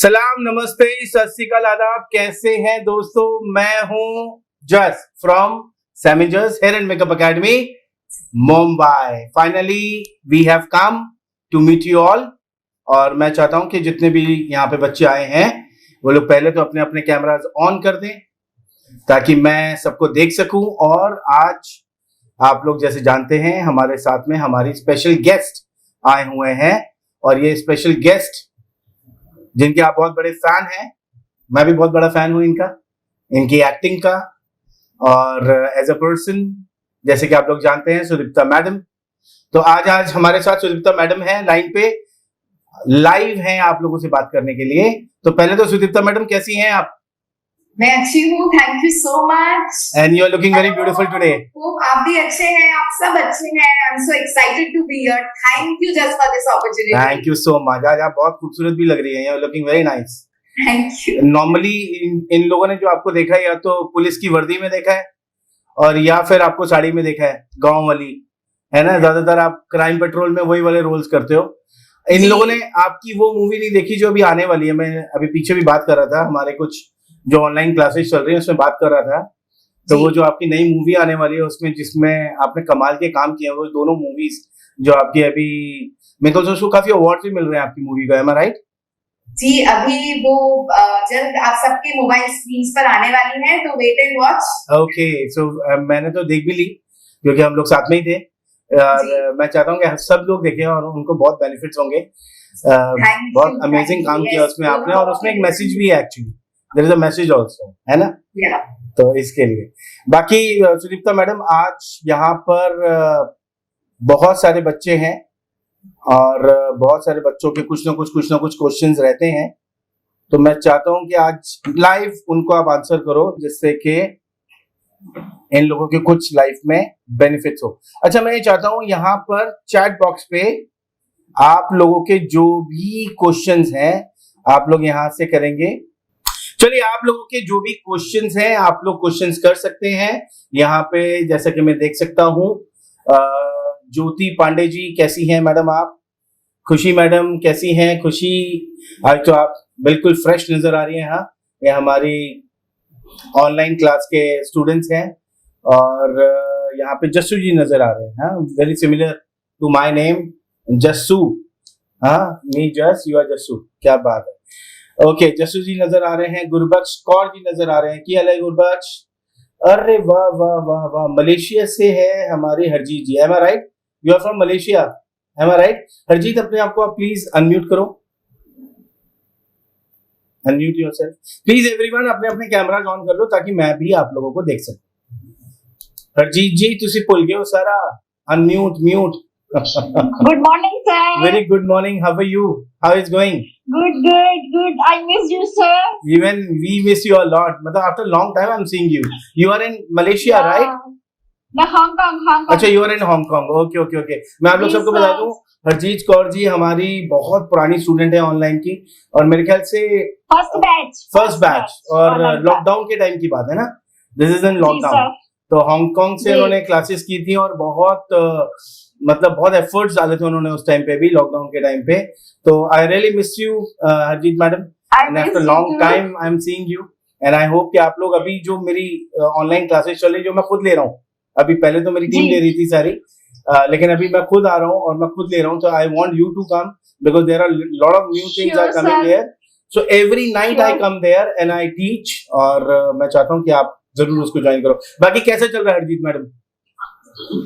सलाम, नमस्ते, सत श्री अकाल, आदाब। कैसे हैं दोस्तों? मैं हूं Jas from Samizers hair and makeup academy Mumbai. Finally we have come to meet you all. और मैं चाहता हूं कि जितने भी यहाँ पे बच्चे आए हैं वो लोग पहले तो अपने अपने कैमराज ऑन कर दें ताकि मैं सबको देख सकूं। और आज आप लोग जैसे जानते हैं हमारे साथ में हमारी स्पेशल गेस्ट आए हुए हैं, और ये स्पेशल गेस्ट जिनके आप बहुत बड़े फैन हैं, मैं भी बहुत बड़ा फैन हूं इनकी एक्टिंग का, और एज अ पर्सन जैसे कि आप लोग जानते हैं सुदीप्ता मैडम। तो आज हमारे साथ सुदीप्ता मैडम है, लाइन पे लाइव हैं आप लोगों से बात करने के लिए। तो पहले तो सुदीप्ता मैडम, कैसी हैं आप? मैं अच्छी हूँ, thank you so much. And you are looking very beautiful today. आप भी अच्छे हैं, आप सब अच्छे हैं। I am so excited to be here. Thank you just for this opportunity. Thank you so much. आज आप बहुत खूबसूरत भी लग रही हैं, you are looking very nice. Thank you. Normally इन लोगों ने जो आपको देखा है या तो पुलिस की वर्दी में देखा है और या फिर आपको साड़ी में देखा है, गांव वाली, है ना। ज्यादातर आप क्राइम पेट्रोल में वही वाले रोल्स करते हो। इन लोगों ने आपकी वो मूवी नहीं देखी जो अभी आने वाली है। मैं अभी पीछे भी बात कर रहा था, हमारे कुछ जो ऑनलाइन क्लासेस चल रही है उसमें बात कर रहा था। तो वो जो आपकी नई मूवी आने वाली है उसमें जिसमें आपने कमाल के काम किए हैं, वो दोनों मूवीज जो आपकी अभी मेरे को उसको काफी अवार्ड भी मिल रहे हैं आपकी मूवी को, एम आई राइट? जी, अभी वो जल्द आप सबके मोबाइल स्क्रीन पर आने वाली है, तो वेट एंड वॉच। ओके, सो मैंने तो देख भी ली क्योंकि हम लोग साथ में ही थे। मैं चाहता हूँ कि सब लोग देखें और उनको बहुत बेनिफिट्स होंगे। बहुत अमेजिंग काम किया उसमें आपने, और उसमें एक मैसेज भी है actually, there is a message also, है ना। तो इसके लिए बाकी सुदीप्ता मैडम, आज यहाँ पर बहुत सारे बच्चे हैं और बहुत सारे बच्चों के कुछ ना कुछ क्वेश्चंस रहते हैं। तो मैं चाहता हूं कि आज लाइव उनको आप आंसर करो जिससे कि इन लोगों के कुछ लाइफ में बेनिफिट्स हो। अच्छा, मैं ये चाहता हूं यहाँ पर चैट बॉक्स पे आप लोगों के जो भी क्वेश्चंस हैं आप लोग यहाँ से करेंगे। चलिए, आप लोगों के जो भी क्वेश्चंस हैं आप लोग क्वेश्चंस कर सकते हैं यहाँ पे। जैसा कि मैं देख सकता हूँ ज्योति पांडे जी, कैसी हैं मैडम आप? खुशी मैडम कैसी हैं? खुशी, आज तो आप बिल्कुल फ्रेश नजर आ रही हैं। हाँ, ये हमारी ऑनलाइन क्लास के स्टूडेंट्स हैं। और यहाँ पे जस्सू जी नजर आ रहे हैं। हाँ, very similar to my name, Jassu. हाँ, मी जस, यू आर जस्सू। क्या बात है। ओके, जस्सू जी नजर आ रहे हैं, गुरबख्श कौर जी नजर आ रहे हैं। की अलग गुरबख्श, अरे वाह वाह वाह वाह। मलेशिया से है हमारी Harjeet ji, am I right? You are from Malaysia, am I right? Harjeet, अपने आप को आप प्लीज अनम्यूट करो, अनम्यूट योरसेल्फ प्लीज। एवरीवन अपने अपने कैमरास ऑन कर लो ताकि मैं भी आप लोगों को देख सकूं। हरजीत जी, तुसी भूल गए हो सारा, unmute mute. Good morning, sir. Very good morning. How are you? How is going? Good. I miss you, sir. Even we miss you a lot. मतलब after long time I'm seeing you. You are in Malaysia, right? No, Hong Kong. अच्छा, you are in Hong Kong. Okay. मैं आप लोग सबको बता दूं, हरजीत कौर जी हमारी बहुत पुरानी स्टूडेंट है ऑनलाइन की, और मेरे ख्याल से फर्स्ट बैच और लॉकडाउन के टाइम की बात है ना। This is in lockdown. तो हांगकांग से उन्होंने क्लासेस की थी और बहुत एफर्ट्स डाले थे उन्होंने उस टाइम पे भी, लॉकडाउन के टाइम पे। तो I really miss you Harjeet madam, and after long time I am seeing you. And I hope कि आप लोग अभी जो मेरी ऑनलाइन क्लासेस चल रही, जो मैं खुद ले रहा हूँ, अभी पहले तो मेरी टीम ले रही थी सारी, लेकिन अभी मैं खुद आ रहा हूँ और मैं खुद ले रहा हूँ। तो I want you to come because there are lot of new things are coming there. So every night I come there and I teach, और मैं चाहता हूँ कि आप जरूर उसको ज्वाइन करो। बाकी कैसे चल रहा है हरजीत मैडम?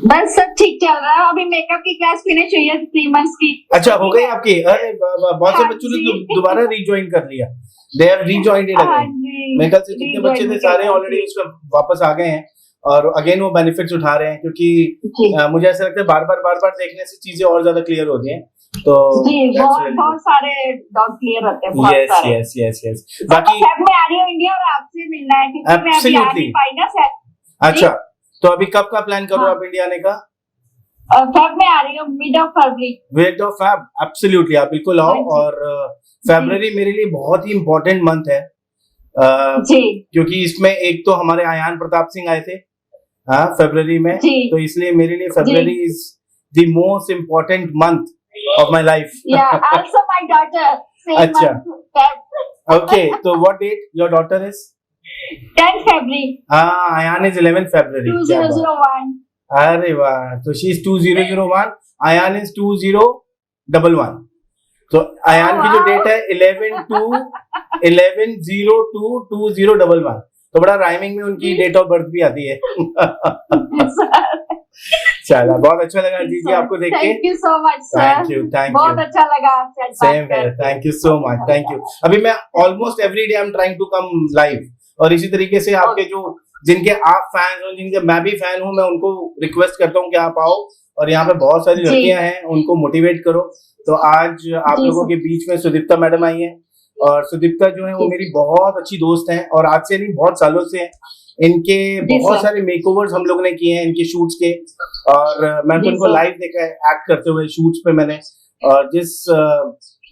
बस सब ठीक चल रहा है। अभी मेकअप की क्लास फिनिश हुई है 3 मंथ्स की। अच्छा, हो गई आपकी? अरे बहुत से बच्चों ने दोबारा रिज्वाइन कर लिया, दे हैव रिजॉइंड इट अगेन। मेरे ख्याल से जितने बच्चे थे सारे ऑलरेडी उसमें वापस आ गए हैं और अगेन वो बेनिफिट्स उठा रहे हैं, क्योंकि मुझे ऐसा लगता है बार बार देखने से चीजें और ज्यादा क्लियर होती हैं। तो बहुत सारे डाउट क्लियर होते हैं, बहुत सारे। यस। बाकी मैं आ रही हूँ इंडिया और आपसे मिलना है, क्योंकि मैं अभी आ नहीं पाई ना सर। अच्छा, तो अभी कब का प्लान कर रहे हो आप इंडिया आने का? फेब में आ रही हूँ, मिड ऑफ फेब। एब्सोल्युटली, आप बिल्कुल आओ। और फरवरी मेरे लिए बहुत ही इम्पोर्टेंट मंथ है, क्योंकि इसमें एक तो हमारे आयान प्रताप सिंह आए थे फरवरी में, तो इसलिए मेरे लिए February is the most important month of my life. Also my daughter. अच्छा, Okay, so what date your daughter is? 10th February Ayan is 11th February. क्या बात। 2001. अरे वाह, तो शी इज 2001, अयान इज 2011। तो अयान की जो डेट है 11/2/11/02/2011, तो बड़ा राइमिंग में उनकी डेट ऑफ बर्थ भी आती है। चला, बहुत अच्छा लगा जी आपको देख के। Thank you so much sir. Thank you बहुत अच्छा लगा आपसे आज बात सेम है, करके। Thank you so much, thank you. अभी मैं almost every day I am trying to come live, और इसी तरीके से आपके जो जिनके आप फैन हो, जिनके मैं भी फैन हूं, मैं उनको रिक्वेस्ट करता हूं कि आप आओ, और यहाँ पे बहुत सारी जी। लड़कियां हैं, उनको मोटिवेट करो। तो आज आप जी लोगों सर। के बीच में सुदीप्ता मैडम आई हैं, और सुदीप्ता जो है वो जी। मेरी बहुत अच्छी दोस्त हैं, और आज से नहीं बहुत सालों से हैं। इनके बहुत सर। सारे मेकओवर्स हम लोग ने किए हैं इनके शूट्स के, और मैं तो जी इनको सर। लाइव देखा है एक्ट करते हुए शूट्स पे मैंने। और जिस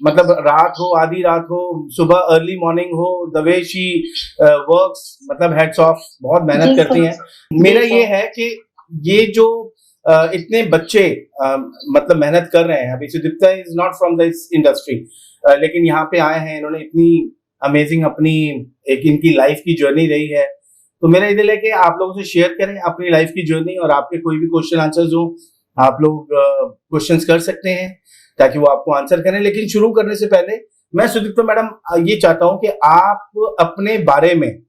मतलब रात हो, आधी रात हो, सुबह अर्ली मॉर्निंग हो, द वे शी वर्क्स, मतलब हेड्स ऑफ, बहुत मेहनत जी करती सर। हैं। मेरा जी ये सर। है कि ये जो इतने बच्चे मतलब मेहनत कर रहे हैं, अभी Sudipta is not from this industry, लेकिन यहाँ पे आए हैं, इन्होंने इतनी अमेजिंग अपनी एक इनकी लाइफ की जर्नी रही है। तो मेरा ये दिल है कि आप लोगों से शेयर करें अपनी लाइफ की जर्नी, और आपके कोई भी क्वेश्चन आंसर्स हो, आप लोग क्वेश्चंस कर सकते हैं ताकि वो आपको आंसर करें। लेकिन शुरू करने से पहले मैं सुदीप्ता मैडम ये चाहता हूं कि आप अपने बारे में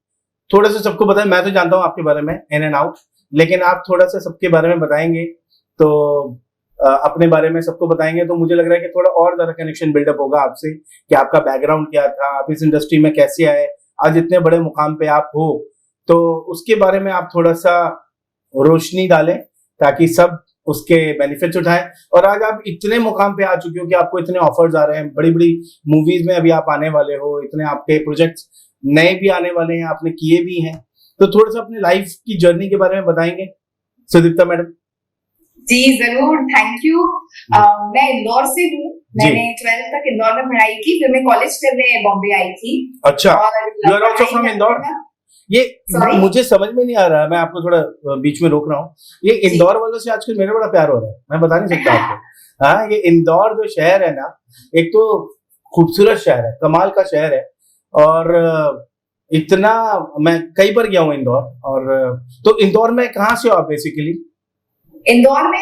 थोड़ा सा सबको बताएं। मैं तो जानता हूं आपके बारे में इन एंड आउट, लेकिन आप थोड़ा सा सबके बारे में बताएंगे, तो अपने बारे में सबको बताएंगे, तो मुझे लग रहा है कि थोड़ा और ज्यादा कनेक्शन बिल्डअप होगा आपसे, कि आपका बैकग्राउंड क्या था, आप इस इंडस्ट्री में कैसे आए, आज इतने बड़े मुकाम पे आप हो। तो उसके बारे में आप थोड़ा सा रोशनी डालें ताकि सब उसके बेनिफिट्स उठाएं। और आज आप इतने मुकाम पे आ चुके हो कि आपको इतने ऑफर्स आ रहे हैं, बड़ी बड़ी मूवीज में अभी आप आने वाले हो, इतने आपके प्रोजेक्ट्स नए भी आने वाले हैं, आपने किए भी हैं। तो थोड़ा सा अपनी लाइफ की जर्नी के बारे में बताएंगे सुदीप्ता मैडम? जी जरूर, थैंक यू। मैं इंदौर से हूँ, मैंने 12th तक इंदौर में पढ़ाई की, फिर मैं कॉलेज करने बॉम्बे आई थी। अच्छा, और you are also from Indore? ये Sorry? मुझे समझ में नहीं आ रहा है, मैं आपको थोड़ा बीच में रोक रहा हूँ। ये इंदौर वालों से आजकल मेरा बड़ा प्यार हो रहा है, मैं बता नहीं सकता आपको। हाँ, ये इंदौर जो शहर है ना, एक तो खूबसूरत शहर है, कमाल का शहर है, और इतना मैं कई बार गया हूँ इंदौर। और तो इंदौर में कहाँ से हो आप बेसिकली? इंदौर में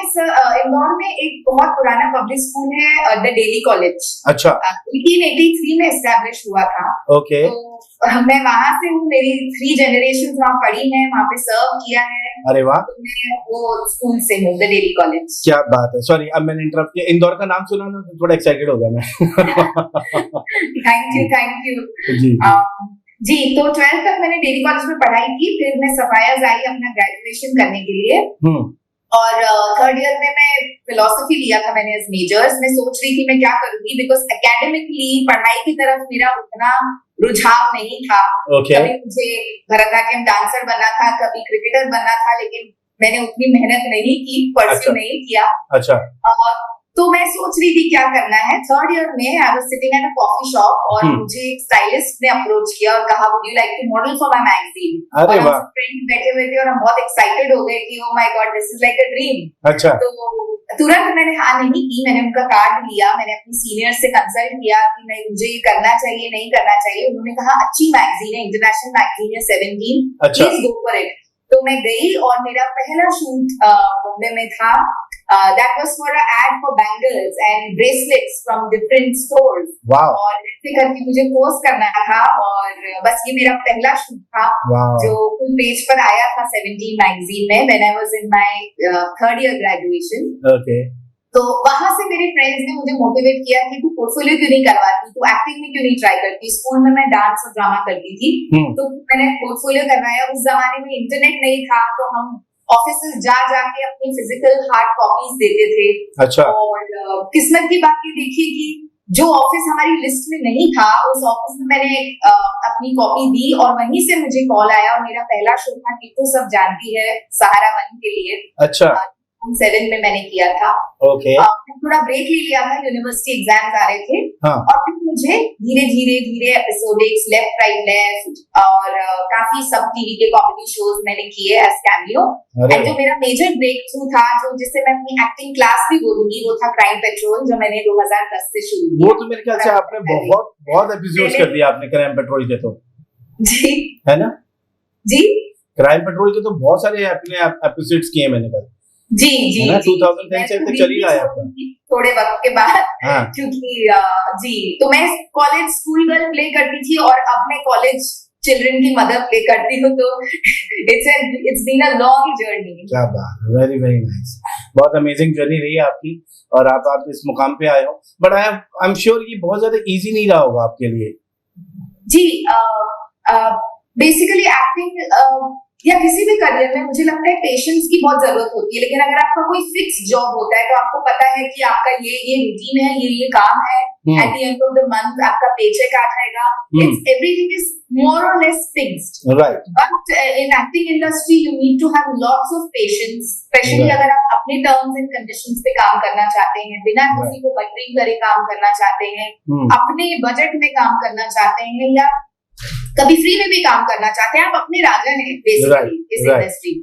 एक बहुत पुराना पब्लिक स्कूल है, द डेली कॉलेज। अच्छा। 1883 में एस्टैब्लिश हुआ था। ओके। तो मैं वहां से हूँ, मेरी 3 जनरेशन वहाँ पढ़ी हैं, वहाँ पे सर्व किया है। अरे वाह। तो मैं वो स्कूल से हूँ, द डेली कॉलेज। क्या बात है, सॉरी अब मैंने इंटरप्ट किया। इंदौर का नाम सुना ना तो थोड़ा एक्साइटेड हो गया मैं। Thank you. जी। जी, तो 12th तक मैंने डेली कॉलेज में पढ़ाई की, फिर मैं सफायाज आई अपना ग्रेजुएशन करने के लिए। और 3rd ईयर में मैं फिलोसफी लिया था मैंने एज मेजर्स। मैं सोच रही थी मैं क्या करूंगी, बिकॉज एकेडमिकली पढ़ाई की तरफ मेरा उतना रुझाव नहीं था। कभी मुझे भरतनाट्यम डांसर बनना था, कभी क्रिकेटर बनना था, लेकिन मैंने उतनी मेहनत नहीं की, परस्यू नहीं किया। अच्छा। तो मैं सोच रही थी क्या करना है। 3rd ईयर में I was sitting at a coffee shop, और मुझे एक स्टाइलिस्ट ने अप्रोच किया और कहा would you like to model for my magazine. अरे वाह। फ्रेंड बैठे हुए थे और हम बहुत एक्साइटेड हो गए कि oh my God this is like a dream. अच्छा। तो तुरंत मैंने हाँ नहीं की, मैंने उनका कार्ड लिया, मैंने अपनी सीनियर से कंसल्ट किया कि मैं मुझे ये करना चाहिए नहीं करना चाहिए। उन्होंने कहा अच्छी मैगजीन है, इंटरनेशनल मैगजीन है 17, प्लीज गो फॉर इट। तो मैं गई और मेरा पहला शूट बॉम्बे में था। That was for an ad for bangles and bracelets from different stores. Wow. और ऐसे करके मुझे पोस्ट करना था, और बस ये मेरा पहला शूट था। wow. जो फुल पेज पर आया था 17 मैगजीन में, when I was in my 3rd year graduation. Okay. तो वहां से मेरे फ्रेंड्स ने मुझे मोटिवेट किया कि तू पोर्टफोलियो क्यों नहीं करवाती, तू एक्टिंग में क्यों नहीं ट्राई करती। स्कूल में मैं डांस और ड्रामा करती थी, तो मैंने पोर्टफोलियो करवाया। उस जमाने में इंटरनेट नहीं था, तो हम ऑफिसेस जा जाके अपनी फिजिकल हार्ड कॉपीज देते थे। अच्छा। और किस्मत की बात ये देखिए कि जो ऑफिस हमारी लिस्ट में नहीं था, उस ऑफिस में मैंने अपनी कॉपी दी, और वहीं से मुझे कॉल आया, और मेरा पहला शो था कि तो सब जानती है सहारा वन के लिए। अच्छा। 2007 में मैंने किया था। ओके। थोड़ा ब्रेक ले लिया था, यूनिवर्सिटी एग्जाम्स आ रहे थे। हाँ। और फिर मुझे धीरे धीरे एपिसोडिक्स, लेफ्ट राइट लेफ्ट और काफी सब टीवी के कॉमेडी शोज मैंने किए एज कैमियो। एंड जो मेरा मेजर ब्रेक थ्रू था, जो जिसे मैं अपनी एक्टिंग क्लास भी बोलूंगी, वो था क्राइम पेट्रोल, जो मैंने 2010 से शुरू किया। वो तो मेरे ख्याल से आपने बहुत एपिसोड्स कर दिया आपने क्राइम पेट्रोल के, तो जी है ना जी, क्राइम पेट्रोल के तो बहुत सारे आपने एपिसोड्स किए मैंने कल। जी जी, 2010 से तक चल ही रहा है आपका थोड़े वक्त के बाद। हाँ। क्योंकि जी, तो मैं कॉलेज स्कूल गर्ल प्ले करती थी और अब मैं कॉलेज चिल्ड्रन की मदर प्ले करती हूँ, तो it's been a long journey. क्या बात, वेरी वेरी नाइस, बहुत अमेजिंग जर्नी रही है आपकी और आप इस मुकाम पे आए हो। बट आई एम श्योर ये बहुत ज्यादा इजी नहीं रहा होगा आपके लिए। जी, बेसिकली एक्टिंग या किसी भी करियर में मुझे लगता है पेशेंस की बहुत जरूरत होती है। लेकिन अगर आपका कोई फिक्स जॉब होता है तो आपको पता है कि आपका ये रूटीन है, ये काम है, at the end of the month आपका पेचेक आ जाएगा, इट्स एवरीथिंग इज मोर और less fixed, right. But in acting industry you need to have lots of patience, specially अगर आप अपने टर्म्स एंड कंडीशंस पे काम करना चाहते हैं, बिना किसी को बटरिंग करे काम करना चाहते हैं, अपने बजट में काम करना चाहते हैं, या कभी फ्री में भी काम करना चाहते हैं। आप अपने राजा हैं बेसिकली इस इंडस्ट्री।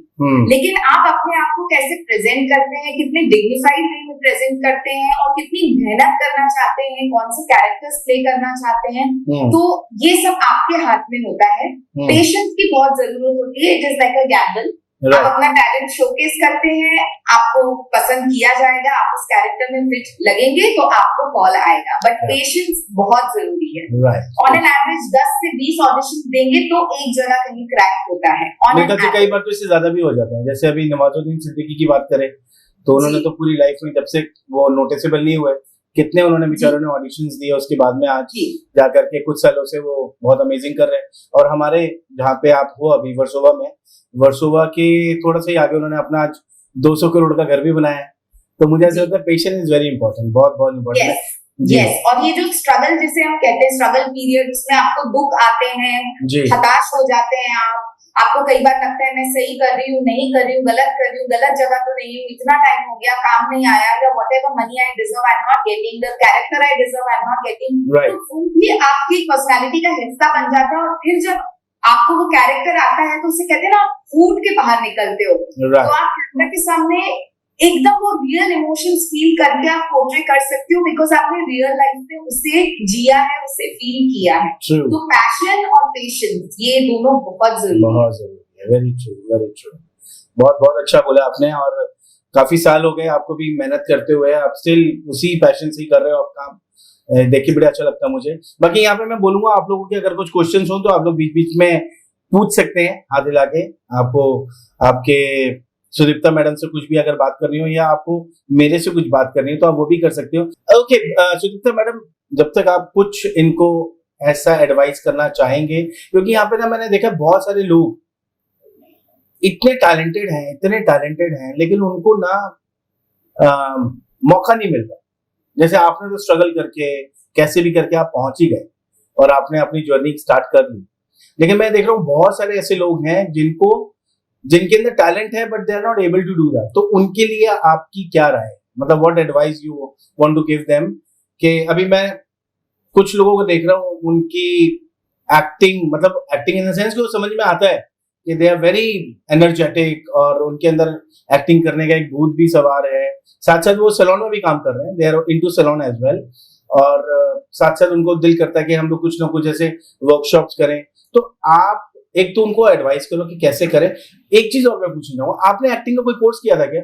लेकिन आप अपने आप को कैसे प्रेजेंट करते हैं, कितने डिग्निफाइड वे में प्रेजेंट करते हैं और कितनी मेहनत करना चाहते हैं, कौन से कैरेक्टर्स प्ले करना चाहते हैं, तो ये सब आपके हाथ में होता है। पेशेंस की बहुत जरूरत होती है। It is like a gamble. आप अपना टैलेंट शोकेस करते हैं, आपको पसंद किया जाएगा, आप उस कैरेक्टर में फिट लगेंगे तो आपको कॉल आएगा। बट पेशेंस बहुत जरूरी है। ऑन एन एवरेज 10 से 20 ऑडिशन देंगे तो एक जगह कहीं क्रैक होता है। कई बार तो इससे ज्यादा भी हो जाता है। जैसे अभी नवाजुद्दीन सिद्दीकी की बात करें तो उन्होंने तो पूरी लाइफ में, जब से वो नोटिसेबल नहीं हुए, कितने उन्होंने बेचारों ने ऑडिशंस दिए, उसके बाद में आज जाकर के कुछ सालों से वो बहुत अमेजिंग कर रहे हैं। और हमारे जहाँ पे आप हो अभी वर्सोवा में, वर्सोवा के थोड़ा सा ही आगे उन्होंने अपना आज 200 करोड़ का घर भी बनाया है। तो मुझे ऐसा लगता है पेशेंस इज वेरी इंपॉर्टेंट, बहुत बहुत इंपॉर्टेंट है। यस, और ये जो स्ट्रगल जिसे हम कहते हैं, स्ट्रगल पीरियड्स में आपको दुख आते हैं, हताश हो जाते हैं आपको कई बार लगता है मैं सही कर रही हूँ, नहीं कर रही हूँ, गलत कर रही हूँ, गलत जगह तो नहीं हूँ, इतना टाइम हो गया काम नहीं आया, या whatever money I deserve I am not getting, the character I deserve I am not getting, तो ये आपकी पर्सनालिटी का हिस्सा बन जाता है। और फिर जब आपको वो कैरेक्टर आता है तो उसे कहते हैं ना, फूट के बाहर निकलते हो, तो आप कैमरा के सामने एकदम वो रियल इमोशंस फील करके आप पोर्ट्रे कर सकते हो, बिकॉज आपने रियल लाइफ में उसे जिया है, उसे फील किया है। तो पैशन और पेशेंस ये दोनों बहुत जरूरी है। Very true, very true. बहुत बहुत अच्छा बोला आपने। और काफी साल हो गए आपको भी मेहनत करते हुए, आप स्टिल उसी पैशन से ही कर रहे हो आप काम, देख के बड़ा अच्छा लगता है मुझे। बाकी यहाँ पे मैं बोलूंगा आप लोगों के अगर कुछ क्वेश्चंस हो तो आप लोग बीच बीच में पूछ सकते हैं, हाथ हिला के। आपको आपके सुदीप्ता मैडम से कुछ भी अगर बात करनी हो या आपको मेरे से कुछ बात करनी हो तो आप वो भी कर सकते हो। ओके सुदीप्ता मैडम, जब तक आप कुछ इनको ऐसा एडवाइस करना चाहेंगे, क्योंकि यहाँ पे ना मैंने देखा बहुत सारे लोग इतने टैलेंटेड हैं लेकिन उनको ना मौका नहीं मिलता। जैसे आपने तो स्ट्रगल करके कैसे भी करके आप पहुंच ही गए और आपने अपनी जर्नी स्टार्ट कर ली। लेकिन मैं देख रहा हूँ बहुत सारे ऐसे लोग हैं जिनके अंदर टैलेंट है but they are not able to do that. तो उनके लिए आपकी क्या राय है, मतलब what advice you want to give them? कि अभी मैं कुछ लोगों को देख रहा हूँ, उनकी एक्टिंग इन द सेंस कि वो समझ में आता है कि दे आर वेरी एनर्जेटिक और उनके अंदर एक्टिंग करने का एक भूत भी सवार है। साथ साथ वो सैलून में भी काम कर रहे हैं, they are into salon as well. और साथ साथ उनको दिल करता है कि हम लोग कुछ ना कुछ ऐसे वर्कशॉप्स करें। तो आप एक तो उनको एडवाइस करो कि कैसे करें। एक चीज और मैं पूछना चाहूंगा, आपने एक्टिंग का कोई कोर्स किया था क्या?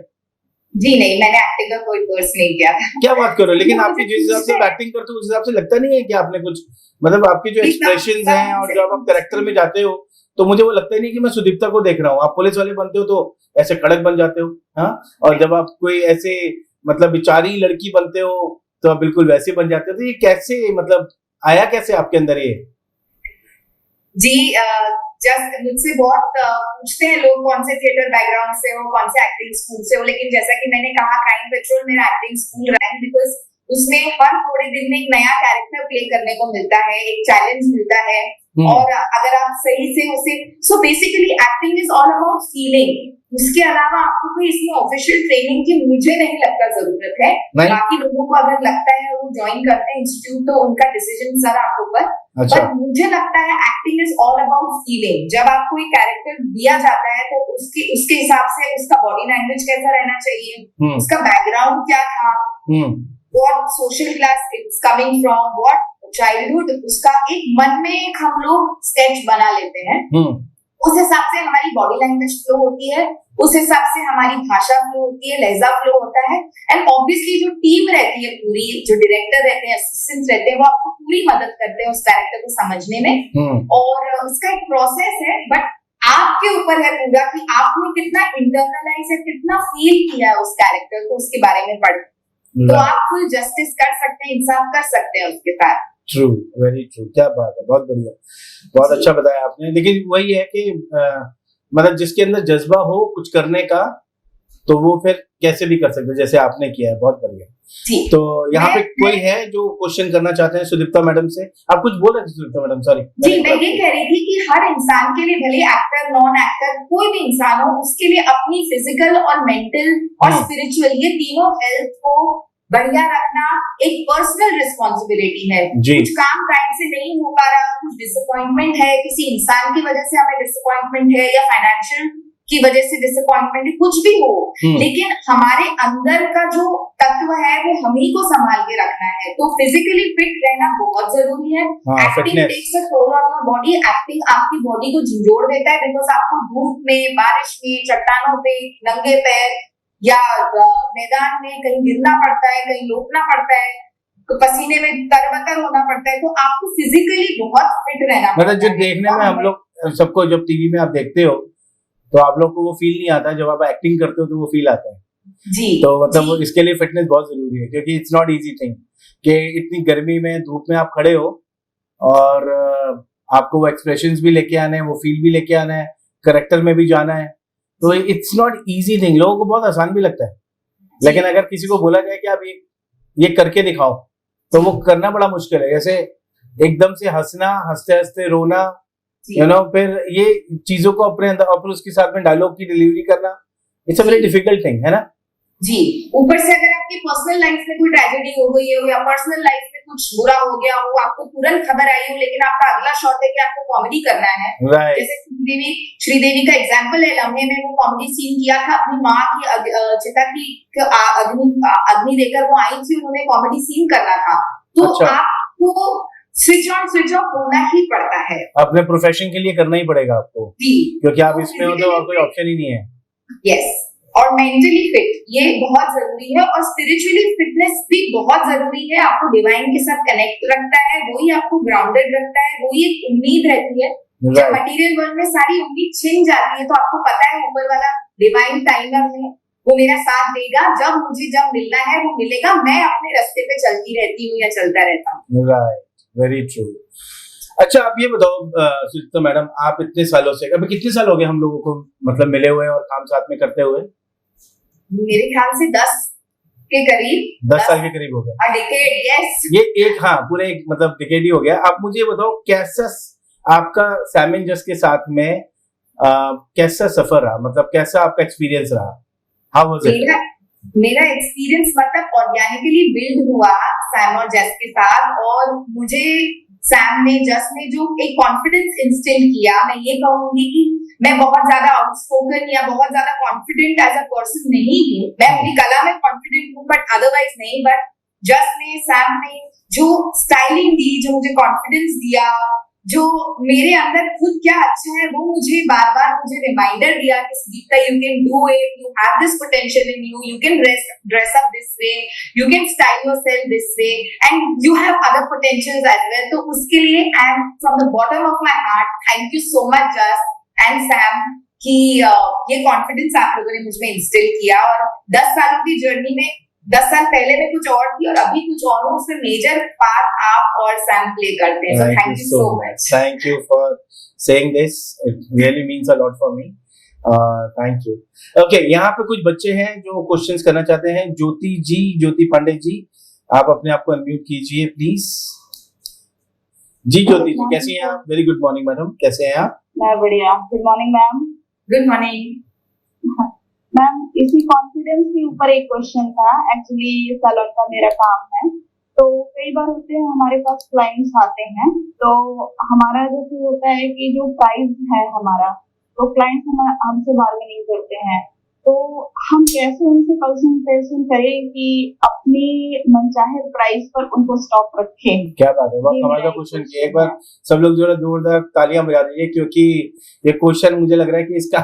जी नहीं, मैंने एक्टिंग का कोई कोर्स नहीं किया था। क्या बात करो, लेकिन आपकी जिस हिसाब से एक्टिंग करते हो उस हिसाब से लगता नहीं है कि आपने कुछ, मतलब आपकी जो एक्सप्रेशंस हैं और जब आप कैरेक्टर में जाते हो तो मुझे वो लगता ही नहीं कि मैं सुदीप्ता को देख रहा हूँ। आप पुलिस वाले बनते हो तो ऐसे कड़क बन जाते हो, हाँ, और जब आप कोई ऐसे मतलब बेचारी लड़की बनते हो तो आप बिल्कुल वैसे बन जाते हो। तो ये कैसे, मतलब आया कैसे आपके अंदर ये? जी, जस्ट मुझसे बहुत पूछते हैं लोग कौन से थिएटर बैकग्राउंड से हो, कौन से एक्टिंग स्कूल से हो। लेकिन जैसा कि मैंने कहा, क्राइम पेट्रोल मेरा एक्टिंग स्कूल रहा है, बिकॉज उसमें हर थोड़े दिन में एक नया कैरेक्टर प्ले करने को मिलता है, एक चैलेंज मिलता है। और अगर आप सही से उसे, so basically acting is all about feeling. उसके अलावा आपको कोई इसमें ऑफिशियल ट्रेनिंग की मुझे नहीं लगता जरूरत है। बाकी लोगों को अगर लगता है वो ज्वाइन करते हैं इंस्टीट्यूट तो उनका डिसीजन सर आपके ऊपर। अच्छा। पर मुझे लगता है acting is all about feeling. जब आपको एक कैरेक्टर दिया जाता है तो उसके हिसाब से उसका बॉडी लैंग्वेज कैसा रहना चाहिए, उसका बैकग्राउंड क्या था, what social class it's coming from, what childhood, उसका एक मन में एक हम लोग स्केच बना लेते हैं। उस हिसाब से हमारी बॉडी लैंग्वेज फ्लो होती है, उस हिसाब से हमारी भाषा फ्लो होती है, लहजा फ्लो होता है। एंड ऑब्वियसली जो टीम रहती है पूरी, जो डायरेक्टर रहते हैं, असिस्टेंट रहते हैं, वो आपको पूरी मदद करते हैं उस कैरेक्टर को समझने में। और उसका एक प्रोसेस है, बट आपके ऊपर है पूरा कि आपने कितना इंटरनलाइज है, कितना फील किया है उस कैरेक्टर को, उसके बारे में पढ़ तो आप फुल जस्टिस कर सकते हैं, इंसाफ कर सकते हैं उसके साथ। ट्रू, वेरी ट्रू, क्या बात है, बहुत बढ़िया, बहुत अच्छा बताया आपने। लेकिन वही है कि मतलब जिसके अंदर जज्बा हो कुछ करने का तो वो फिर कैसे भी कर सकते हैं, जैसे आपने किया है, बहुत बढ़िया। तो यहाँ पे कोई है जो क्वेश्चन करना चाहते हैं सुदीप्ता मैडम से? आप कुछ बोल रहे थे सुदीप्ता मैडम? सॉरी जी, मैं ये कह रही थी कि हर इंसान के लिए, भले एक्टर नॉन एक्टर कोई भी इंसान हो, उसके लिए अपनी फिजिकल और मेंटल और स्पिरिचुअल ये तीनों हेल्थ को बढ़िया रखना एक पर्सनल रिस्पॉन्सिबिलिटी है। कुछ काम टाइम से नहीं हो पा रहा, कुछ डिसअपॉइंटमेंट है, किसी इंसान की वजह से हमें डिसअपॉइंटमेंट है या फाइनेंशियल की वजह से डिसअपॉइंटमेंट है, कुछ भी हो, लेकिन हमारे अंदर का जो तत्व है वो हम ही को संभाल के रखना है। तो फिजिकली फिट रहना बहुत जरूरी है। Acting takes a toll on your body. Acting आपकी बॉडी को झंझोड़ देता है, बिकॉज आपको धूप में, बारिश में, चट्टानों पे, नंगे पैर या मैदान में कहीं गिरना पड़ता है, कहीं लोटना पड़ता है, तो पसीने में तरबतर होना पड़ता है। तो आपको फिजिकली बहुत फिट रहना पड़ता है। मतलब जो देखने में हम लोग सबको, जब टीवी में आप देखते हो तो आप लोग को वो फील नहीं आता, जब आप एक्टिंग करते हो तो वो फील आता है जी। तो मतलब इसके लिए फिटनेस बहुत जरूरी है, क्योंकि इट्स नॉट इजी थिंग कि इतनी गर्मी में, धूप में आप खड़े हो और आपको वो एक्सप्रेशंस भी लेके आने हैं, वो फील भी लेके आना है, कैरेक्टर में भी जाना है, तो इट्स नॉट इजी थिंग। लोगों को बहुत आसान भी लगता है, लेकिन अगर किसी को बोला जाए कि आप ये करके दिखाओ तो वो करना बड़ा मुश्किल है। जैसे एकदम से हंसना, हंसते हंसते रोना, फिर ये चीजों को अपने अंदर, और उसके साथ में डायलॉग की डिलीवरी करना, it's a very difficult thing, है ना जी। ऊपर से अगर आपकी पर्सनल लाइफ में कोई ट्रेजेडी हो गई हो या पर्सनल लाइफ में कुछ बुरा हो गया हो, आपको तुरंत खबर आई हो, लेकिन आपका अगला शॉट है कि आपको कॉमेडी करना है। जैसे श्रीदेवी का एग्जांपल है, लम्हे में वो कॉमेडी सीन किया था, अपनी माँ की चिता की अग्नि देकर वो आई थी, उन्होंने कॉमेडी सीन करना था। तो आपको स्विच ऑन स्विच ऑफ होना ही पड़ता है, अपने प्रोफेशन के लिए करना ही पड़ेगा आपको, क्योंकि आप इसमें हो तो कोई ऑप्शन ही नहीं है। यस, और मेंटली फिट ये बहुत जरूरी है, और स्पिरिचुअली फिटनेस भी बहुत जरूरी है। आपको डिवाइन के साथ कनेक्ट रखता है, वही आपको ग्राउंडेड रखता है, वही एक उम्मीद रहती है। जब मटेरियल वर्ल्ड में सारी उम्मीद छिन जाती है तो आपको पता है ऊपर वाला डिवाइन टाइमर है, वो मेरा साथ देगा, जब मिलना है वो मिलेगा, मैं अपने रास्ते पे चलती रहती हूँ या चलता रहता हूँ। Right, very true. अच्छा, आप ये बताओ सुचित्रा मैडम, आप इतने सालों से, अभी कितने साल हो गए हम लोगों को मतलब मिले हुए और काम साथ में करते हुए? मेरे ख्याल से 10 के करीब, 10 साल के करीब हो गए। Decade, yes. ये एक, हाँ, पूरे एक मतलब डिकेड ही हो गया। आप मुझे बताओ कैसा आपका सैम एंड जस के साथ में कैसा सफर रहा, मतलब कैसा आपका एक्सपीरियंस रहा? How was it? मेरा एक्सपीरियंस मतलब ऑर्गेनिकली बिल्ड हुआ सैम और जस के साथ, और मुझे सैम ने, जस ने जो एक कॉन्फिडेंस इंस्टिल किया, मैं ये कहूंगी कि मैं बहुत ज्यादा आउटस्पोकन या बहुत ज्यादा कॉन्फिडेंट एज अ पर्सन नहीं हूँ। मैं अपनी कला में कॉन्फिडेंट हूँ बट अदरवाइज नहीं। बट जस ने, सैम ने जो स्टाइलिंग दी, जो मुझे कॉन्फिडेंस दिया, जो मेरे अंदर खुद क्या अच्छा है वो मुझे बार बार रिमाइंडर दिया कि Sudipta, you can do it, you have this potential in you, you can dress up this way, you can style yourself this way, and you have other potentials as well. तो उसके लिए I am from the bottom of my heart thank you so much Jas and Sam कि ये confidence आप लोगों ने मुझ में इंस्टिल किया। और 10 सालों की जर्नी में 10 साल पहले में कुछ और थी और अभी कुछ और हूँ, उसमें मेजर पार्ट आप और सैम प्ले करते हैं। So thank you so much. Thank you for saying this. It really means a lot for me. Thank you. Okay, यहाँ पे कुछ बच्चे हैं जो क्वेश्चंस करना चाहते हैं। ज्योति पांडे जी, आप अपने आप को अनम्यूट कीजिए प्लीज। जी ज्योति जी, कैसी हैं आप? वेरी गुड मॉर्निंग मैडम, कैसे हैं आप? मैं बढ़िया। Good morning ma'am. Good morning. Ma'am इसी कॉन्फिडेंस के ऊपर एक क्वेश्चन था। एक्चुअली सैलून का मेरा काम है, तो कई बार होते हैं हमारे पास क्लाइंट्स आते हैं, तो हमारा जैसे होता है कि जो प्राइस है हमारा, तो क्लाइंट्स हमसे बार्गेनिंग करते हैं, तो हम कैसे उनसे कंसल्टेशन करें कि अपनी मनचाहे प्राइस पर उनको स्टॉक रखें। क्या बात है, बहुत कमाल का क्वेश्चन किया। एक बार सब लोग जो है जोरदार तालियां बजा दीजिए, क्योंकि ये क्वेश्चन मुझे लग रहा है कि इसका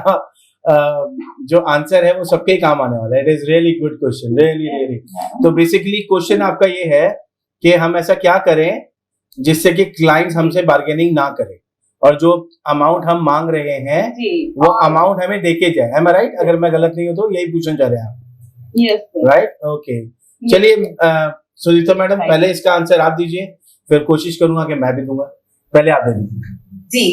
जो आंसर है वो सबके काम आने वाला है। It is really good question, really. तो बेसिकली क्वेश्चन आपका ये है कि हम ऐसा क्या करें जिससे कि क्लाइंट्स हमसे बार्गेनिंग ना करें, और जो अमाउंट हम मांग रहे हैं वो अमाउंट हमें देके जाए। है मैं राइट? अगर मैं गलत नहीं हूं तो यही पूछना चाह रहे हैं आप? Yes right, okay. चलिए सुदीप्ता मैडम, पहले इसका आंसर आप दीजिए, फिर कोशिश करूंगा कि मैं भी दूंगा। पहले आप दे दीजिए जी।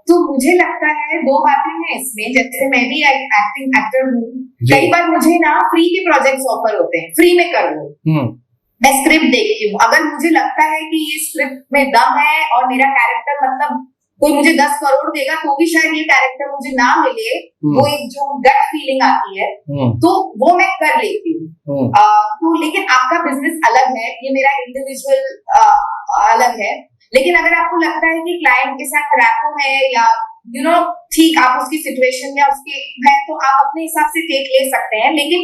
तो मुझे लगता है दो बातें हैं इसमें। जैसे मैं भी एक्टिंग एक्टर हूँ, कई बार मुझे ना फ्री के प्रोजेक्ट्स ऑफर होते हैं, फ्री में कर दो। मैं स्क्रिप्ट देखती हूँ, अगर मुझे लगता है कि ये स्क्रिप्ट में दम है और मेरा कैरेक्टर मतलब कोई मुझे 10 करोड़ देगा तो भी शायद ये कैरेक्टर मुझे ना मिले, वो एक जो गट फीलिंग आती है, तो वो मैं कर लेती हूँ। तो लेकिन आपका बिजनेस अलग है, ये मेरा इंडिविजुअल अलग है। लेकिन अगर आपको लगता है कि क्लाइंट के साथ रैपो है या ठीक आप उसकी सिचुएशन या उसके है, तो आप अपने हिसाब से टेक ले सकते हैं। लेकिन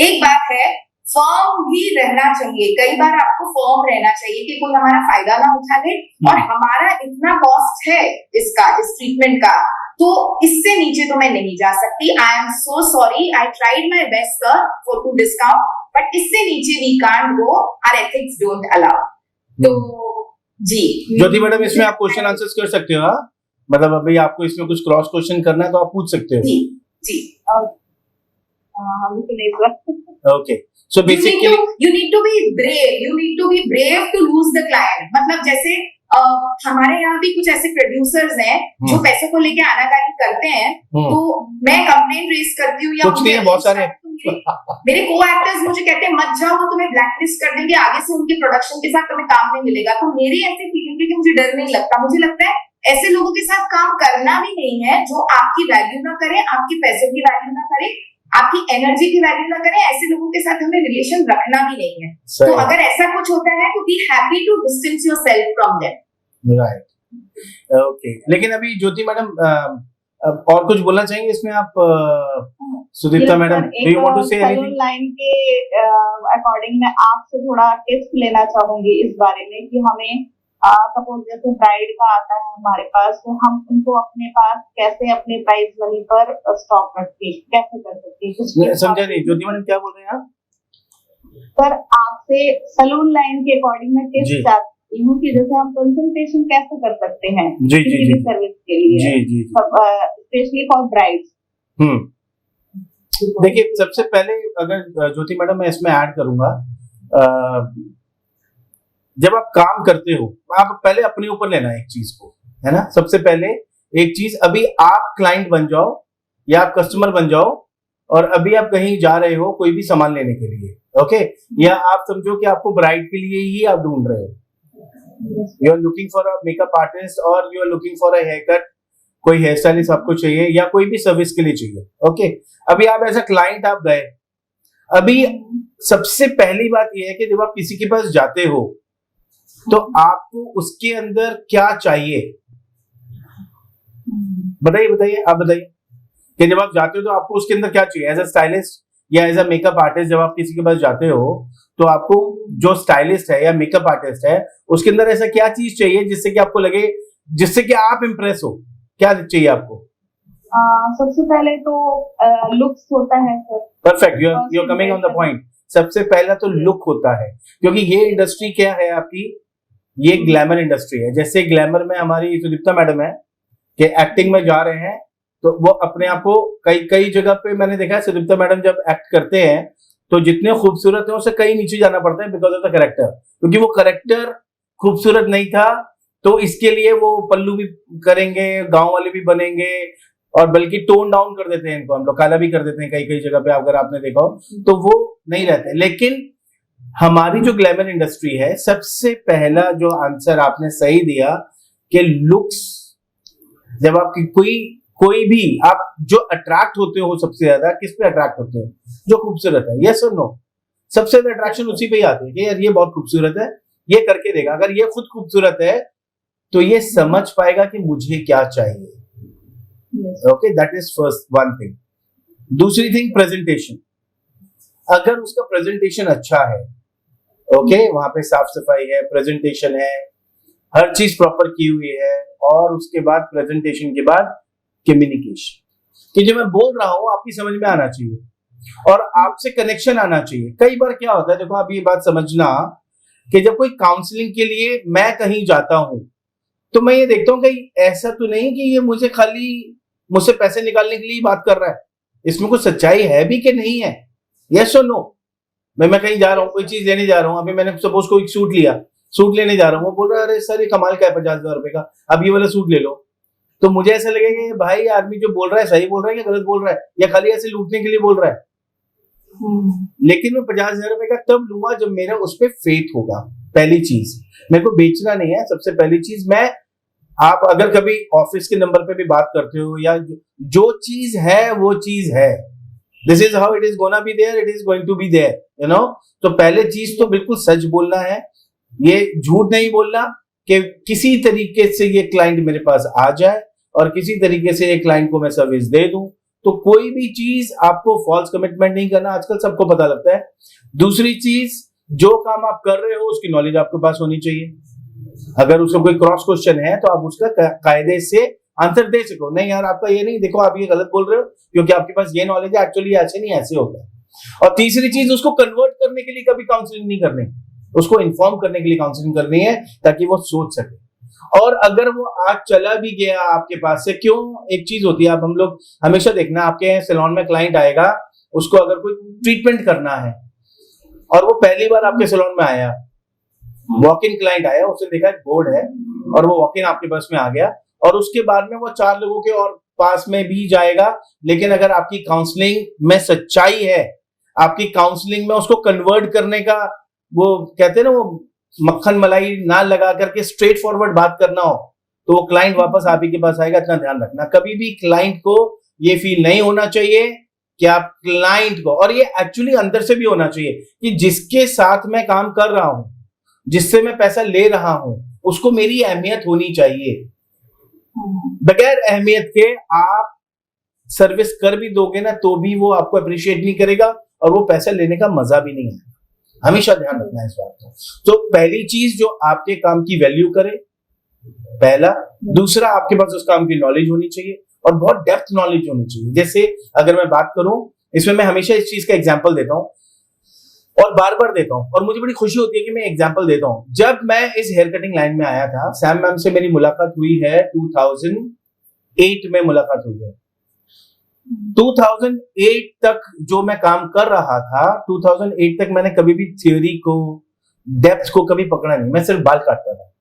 एक बात है, फर्म भी रहना चाहिए। कई बार आपको फर्म रहना चाहिए कि कोई हमारा फायदा ना उठा ले, और हमारा इतना कॉस्ट है इसका, इस ट्रीटमेंट का, तो इससे नीचे तो मैं नहीं जा सकती। I am so sorry, I tried my best sir for to discount, but इससे नीचे we can't go, our ethics don't allow. तो जी ज्योति मैडम, इसमें आप क्वेश्चन आंसर्स कर सकते हो। मतलब अभी आपको इसमें कुछ क्रॉस क्वेश्चन करना है तो आप पूछ सकते हो। जी okay, so basically you need to be brave, you need to be brave to lose the client। मतलब जैसे हमारे यहाँ भी कुछ ऐसे प्रोड्यूसर्स हैं जो पैसे को लेके आनाकानी करते हैं, तो मैं कंप्लेंट रेज करती हूँ, या कुछ नहीं है, बहुत सारे मेरे को एक्टर्स मुझे कहते हैं मत जाओ, वो तुम्हें ब्लैकलिस्ट कर देंगे, आगे से उनके प्रोडक्शन के साथ तुम्हें काम नहीं मिलेगा। तो मेरी ऐसी फीलिंग है कि मुझे डर नहीं लगता। मुझे लगता है ऐसे लोगों के साथ काम करना भी नहीं है जो आपकी वैल्यू ना करे, आपके पैसों की वैल्यू ना करे, आपकी एनर्जी की वैल्यू ना करें। ऐसे लोगों के साथ हमें रिलेशन रखना भी नहीं है। तो अगर ऐसा कुछ होता है तो be happy to distance yourself from them. Right, okay. लेकिन अभी ज्योति मैडम और कुछ बोलना चाहेंगे इसमें आप? Sudipta madam, do you want to say anything? Salon line के अकॉर्डिंग मैं आपसे थोड़ा टिप्स लेना चाहूंगी इस बारे में कि हमें सपोज जैसे ब्राइड का आता है हमारे पास, तो हम उनको अपने पास कैसे अपने प्राइस मनी पर स्टॉक रखें, कैसे कर सकते हैं? समझा नहीं ज्योति मैडम, क्या बोल रहे हैं आप? सर आपसे सैलून लाइन के अकॉर्डिंग मैं टिप्स चाहती हूँ कि जैसे हम कंसल्टेशन कैसे कर सकते हैं किसी भी सर्विस के लिए, स्पेशली फॉर ब्राइड्स। देखिए, सबसे पहले अगर ज्योति मैडम मैं इसमें ऐड करूंगा, जब आप काम करते हो आप पहले अपने ऊपर लेना है एक चीज को, है ना। सबसे पहले एक चीज, अभी आप क्लाइंट बन जाओ या आप कस्टमर बन जाओ, और अभी आप कहीं जा रहे हो कोई भी सामान लेने के लिए, ओके, या आप समझो कि आपको ब्राइड के लिए ही आप ढूंढ रहे हो, you are looking for a makeup artist और you are looking for a haircut, कोई हेयर स्टाइलिस्ट आपको चाहिए या कोई भी सर्विस के लिए चाहिए, ओके। अभी आप एज अ क्लाइंट आप गए, अभी सबसे पहली बात यह है कि जब आप किसी के पास जाते हो तो आपको उसके अंदर क्या चाहिए, बताइए आप बताइए कि जब आप जाते हो तो आपको उसके अंदर क्या चाहिए। एज अ स्टाइलिस्ट या एज अ मेकअप आर्टिस्ट जब आप किसी के पास जाते हो तो आपको जो स्टाइलिस्ट है या मेकअप आर्टिस्ट है उसके अंदर ऐसा क्या चीज चाहिए जिससे कि आपको लगे, जिससे कि आप इंप्रेस हो, क्या चाहिए आपको? सबसे पहले तो लुक्स होता है sir. Perfect, you are coming on the point. सबसे पहला तो लुक होता है, क्योंकि ये इंडस्ट्री क्या है आपकी, ये ग्लैमर इंडस्ट्री है। जैसे ग्लैमर में हमारी सुदीप्ता मैडम है कि एक्टिंग में जा रहे हैं तो वो अपने आप को कई जगह पे मैंने देखा है, सुदीप्ता मैडम जब एक्ट करते हैं तो जितने खूबसूरत है उससे कहीं नीचे जाना पड़ता है बिकॉज ऑफ द कैरेक्टर, क्योंकि वो कैरेक्टर खूबसूरत नहीं था तो इसके लिए वो पल्लू भी करेंगे, गांव वाले भी बनेंगे, और बल्कि टोन डाउन कर देते हैं इनको, हम लोग काला भी कर देते हैं कई जगह पे, अगर आपने देखा हो तो वो नहीं रहते। लेकिन हमारी जो ग्लैमर इंडस्ट्री है, सबसे पहला जो आंसर आपने सही दिया कि लुक्स, जब आपकी कोई भी आप जो अट्रैक्ट होते हो सबसे ज्यादा किस पे अट्रैक्ट होते हो? जो खूबसूरत है, यस और नो? सबसे ज्यादा अट्रैक्शन उसी पे ही आती है कि यार ये बहुत खूबसूरत है, ये करके देगा। अगर ये खुद खूबसूरत है तो ये समझ पाएगा कि मुझे क्या चाहिए। Okay, that is first one thing. दूसरी थिंग, प्रेजेंटेशन। अगर उसका प्रेजेंटेशन अच्छा है, ओके, वहां पे साफ सफाई है, प्रेजेंटेशन है, हर चीज प्रॉपर की हुई है, और उसके बाद प्रेजेंटेशन के बाद कम्युनिकेशन, कि जो मैं बोल रहा हूं आपकी समझ में आना चाहिए और आपसे कनेक्शन आना चाहिए। कई बार क्या होता है, देखो आप ये बात समझना कि जब कोई काउंसलिंग के लिए मैं कहीं जाता हूं तो मैं ये देखता हूं कहीं ऐसा तो नहीं कि ये मुझे खाली मुझसे पैसे निकालने के लिए ही बात कर रहा है, इसमें कुछ सच्चाई है भी कि नहीं है, यस और नो? मैं कहीं जा रहा हूँ, कोई चीज लेने जा रहा हूँ, अभी मैंने सपोज कोई सूट लिया, सूट लेने जा रहा हूँ, वो बोल रहा है अरे सर ये कमाल का है 50,000 रुपए का, अब ये वाला सूट ले लो। तो मुझे ऐसा लगेगा कि भाई आदमी जो बोल रहा है सही बोल रहा है या गलत बोल रहा है, या खाली ऐसे लूटने के लिए बोल रहा है। लेकिन मैं 50,000 रुपए का तब लूंगा जब मेरा उस पर फेथ होगा। पहली चीज, मेरे को बेचना नहीं है। सबसे पहली चीज, मैं आप अगर कभी ऑफिस के नंबर पे भी बात करते हो, या जो चीज है वो चीज है, this is how it is gonna be there, it is going to be there, you know. तो पहले चीज तो बिल्कुल सच बोलना है, ये झूठ नहीं बोलना कि किसी तरीके से ये क्लाइंट मेरे पास आ जाए और किसी तरीके से ये क्लाइंट को मैं सर्विस दे दूं। तो कोई भी चीज आपको फॉल्स कमिटमेंट नहीं करना, आजकल सबको पता लगता है। दूसरी चीज, जो काम आप कर रहे हो उसकी नॉलेज आपके पास होनी चाहिए। अगर उसका कोई क्रॉस क्वेश्चन है तो आप उसका कायदे से आंसर दे सको। नहीं यार आपका ये नहीं, देखो आप ये गलत बोल रहे हो क्योंकि आपके पास ये नॉलेज है, एक्चुअली ऐसे नहीं ऐसे होता है। और तीसरी चीज, उसको कन्वर्ट करने के लिए कभी काउंसलिंग नहीं करनी, उसको इन्फॉर्म करने के लिए काउंसलिंग करनी है ताकि वो सोच सके। और अगर वो आज चला भी गया आपके पास से, क्यों, एक चीज होती है, आप हम लोग हमेशा देखना, आपके सैलून में क्लाइंट आएगा, उसको अगर कोई ट्रीटमेंट करना है और वो पहली बार आपके सैलून में आया, वॉक इन क्लाइंट आया, उसने देखा एक बोर्ड है और वो वॉक इन आपके पास में आ गया, और उसके बाद में वो 4 लोगों के और पास में भी जाएगा। लेकिन अगर आपकी काउंसलिंग में सच्चाई है, आपकी काउंसलिंग में उसको कन्वर्ट करने का, वो कहते हैं ना, वो मक्खन मलाई ना लगा करके स्ट्रेट फॉरवर्ड बात करना हो, तो वो क्लाइंट वापस आप ही के पास आएगा। इतना ध्यान रखना, कभी भी क्लाइंट को ये फील नहीं होना चाहिए कि आप क्लाइंट को, और ये एक्चुअली अंदर से भी होना चाहिए कि जिसके साथ मैं काम कर रहा हूं, जिससे मैं पैसा ले रहा हूं, उसको मेरी अहमियत होनी चाहिए। बगैर अहमियत के आप सर्विस कर भी दोगे ना तो भी वो आपको अप्रिशिएट नहीं करेगा और वो पैसा लेने का मजा भी नहीं है। हमेशा ध्यान रखना है इस बात का। तो पहली चीज, जो आपके काम की वैल्यू करे, पहला। दूसरा, आपके पास उस काम की नॉलेज होनी चाहिए और बहुत डेप्थ नॉलेज होनी चाहिए। जैसे अगर मैं बात करूं, इसमें मैं हमेशा इस चीज का एग्जांपल देता हूं और बार बार देता हूं, और मुझे बड़ी खुशी होती है कि मैं एग्जांपल देता हूं। जब मैं इस हेयर कटिंग लाइन में आया था, सैम मैम से मेरी मुलाकात हुई है 2008 में मुलाकात हुई है। 2008 तक जो मैं काम कर रहा था, 2008 तक मैंने कभी भी थ्योरी को, डेप्थ को कभी पकड़ा नहीं। मैं सिर्फ बाल काटता था,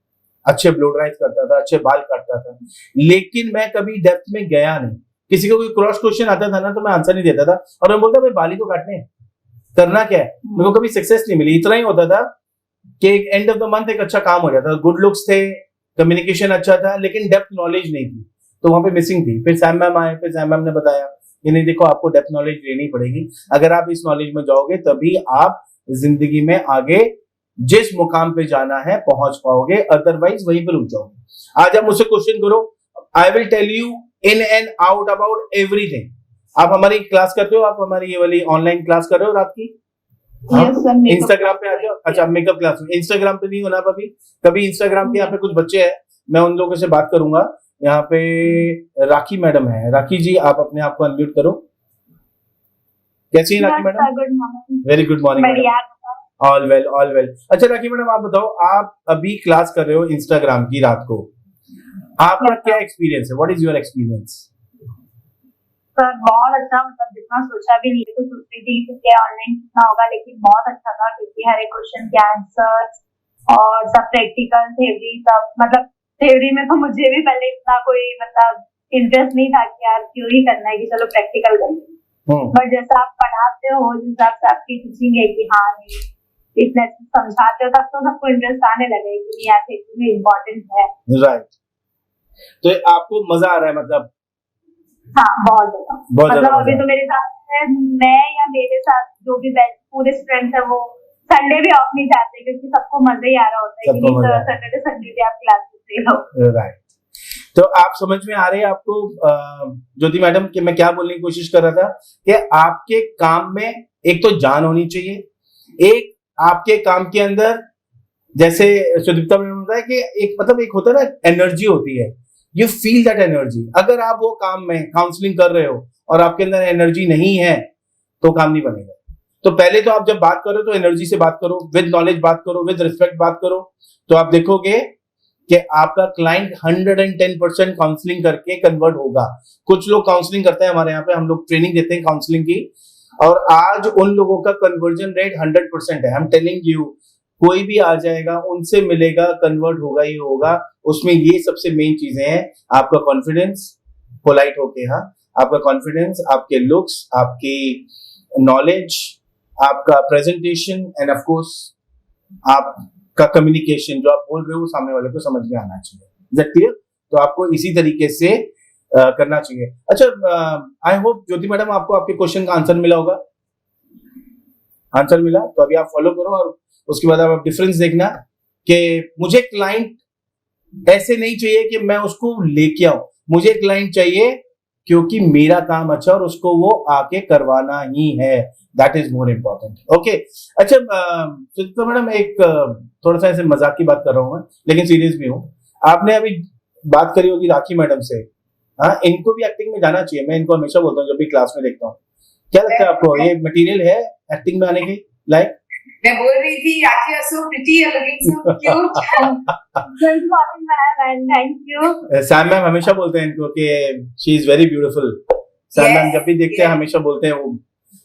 अच्छे ब्लो ड्राइज करता था, अच्छे बाल काटता था, लेकिन मैं कभी डेप्थ में गया नहीं। किसी को कोई क्रॉस क्वेश्चन आता था ना तो मैं आंसर नहीं देता था, और मैं बोलता भाई बाल ही तो काटने हैं, करना क्या है। मेरे को कभी सक्सेस नहीं मिली। इतना ही होता था कि एक एंड ऑफ द मंथ एक अच्छा काम हो जाता था, गुड लुक्स थे, कम्युनिकेशन अच्छा था, लेकिन डेप्थ नॉलेज नहीं थी, तो वहां पे मिसिंग थी। फिर सैम मैम आए, फिर सैम मैम ने बताया कि नहीं देखो, आपको डेप्थ नॉलेज लेनी पड़ेगी। अगर आप इस नॉलेज में जाओगे तभी आप जिंदगी में आगे जिस मुकाम पे जाना है पहुंच पाओगे, अदरवाइज वहीं पर रुक जाओगे। आज आप मुझसे क्वेश्चन करो, I will tell you in and out about everything. आप हमारी क्लास करते हो, आप हमारी ये वाली ऑनलाइन क्लास कर रहे हो रात की? इंस्टाग्राम पे आते हो? अच्छा, मेकअप क्लास में इंस्टाग्राम पे नहीं होना अभी? कभी इंस्टाग्राम के यहाँ पे कुछ बच्चे हैं, मैं उन लोगों से बात करूंगा। यहाँ पे राखी मैडम है, राखी जी आप अपने आप को अनम्यूट करो। कैसी है Rakhi madam? Very good morning. All well, all well. अच्छा राखी मैडम, आप बताओ, आप अभी क्लास कर रहे हो इंस्टाग्राम की रात को, आपका क्या एक्सपीरियंस है? What is your experience? Sir बहुत अच्छा, मतलब जितना सोचा भी नहीं तो सोचती थी कि क्या ऑनलाइन कितना होगा, लेकिन बहुत अच्छा था क्योंकि हर एक क्वेश्चन के आंसर्स और सब प्रैक्टिकल, थ्योरी सब, मतलब थ्योरी में तो मुझे भी पहले इतना कोई मतलब इंटरेस्ट नहीं था कि यार क्यों ही करना है, कि चलो प्रैक्टिकल कर लें। बट जैसा आप पढ़ाते हो उस हिसाब से आपकी टीचिंग है कि हाँ नहीं इतना समझाते हो, तब तो सबको इंटरेस्ट आने लगे कि यार थ्योरी इम्पोर्टेंट है। राइट। तो आपको मजा आ रहा है, मतलब हाँ बहुत ज्यादा, बहुत मतलब ज्यादा अभी मजा। तो मेरे साथ है, मैं या मेरे साथ जो भी पूरे स्टूडेंट्स है वो संडे भी ऑफ नहीं चाहते क्योंकि सबको मजा ही आ रहा होता है कि सबको मजा नहीं आ रहा है। सैटरडे संडे भी आप क्लासेस ले लो। राइट। तो आप समझ में आ रही है आपको ज्योति मैडम कि मैं क्या बोलने की कोशिश कर रहा था कि आपके काम में एक तो जान होनी चाहिए, एक आपके काम के अंदर जैसे सुदीप्ता मैडम ने बताया कि एक मतलब एक होता है ना एनर्जी होती है, यू फील दैट एनर्जी। अगर आप वो काम में काउंसलिंग कर रहे हो और आपके अंदर एनर्जी नहीं है तो काम नहीं बनेगा। तो पहले तो आप जब बात करो तो एनर्जी से बात करो, विद नॉलेज बात करो, विद रिस्पेक्ट बात करो, तो आप देखोगे कि आपका क्लाइंट 110% काउंसलिंग करके कन्वर्ट होगा। कुछ लोग काउंसलिंग करते हैं हमारे यहाँ पे, हम लोग ट्रेनिंग देते हैं काउंसलिंग की, और आज उन लोगों का कन्वर्जन रेट 100% है। आई एम टेलिंग यू, कोई भी आ जाएगा उनसे मिलेगा, कन्वर्ट होगा ही होगा। उसमें ये सबसे मेन चीजें हैं, आपका कॉन्फिडेंस, पोलाइट होके, हाँ, आपका कॉन्फिडेंस, आपके लुक्स, आपकी नॉलेज, आपका प्रेजेंटेशन, एंड ऑफ कोर्स आपका कम्युनिकेशन, जो आप बोल रहे हो सामने वाले को समझ में आना चाहिए। Is that clear? तो आपको इसी तरीके से करना चाहिए। अच्छा, आई होप ज्योति मैडम आपको आपके क्वेश्चन का आंसर मिला होगा। आंसर मिला तो अभी आप फॉलो करो, और उसके बाद आप डिफरेंस देखना कि मुझे क्लाइंट ऐसे नहीं चाहिए कि मैं उसको लेके आऊं, मुझे क्लाइंट चाहिए क्योंकि मेरा काम अच्छा और उसको वो आके करवाना ही है। That is more important. Okay, अच्छा तो मैडम एक थोड़ा सा ऐसे मजाक की बात कर रहा हूं मैं, लेकिन सीरियस भी हूँ। आपने अभी बात करी होगी राखी मैडम से, हाँ, इनको भी एक्टिंग में जाना चाहिए। मैं इनको हमेशा बोलता हूँ जब भी क्लास में देखता हूँ। क्या लगता है आपको, ये मटेरियल है एक्टिंग में आने की लायक? मैं बोल रही थी Rakhi are so pretty, you are looking so cute. Good morning ma'am, thank you. Sam ma'am हमेशा बोलते हैं इनको कि she is very beautiful. Sam ma'am जब भी देखते हैं हमेशा बोलते हैं वो,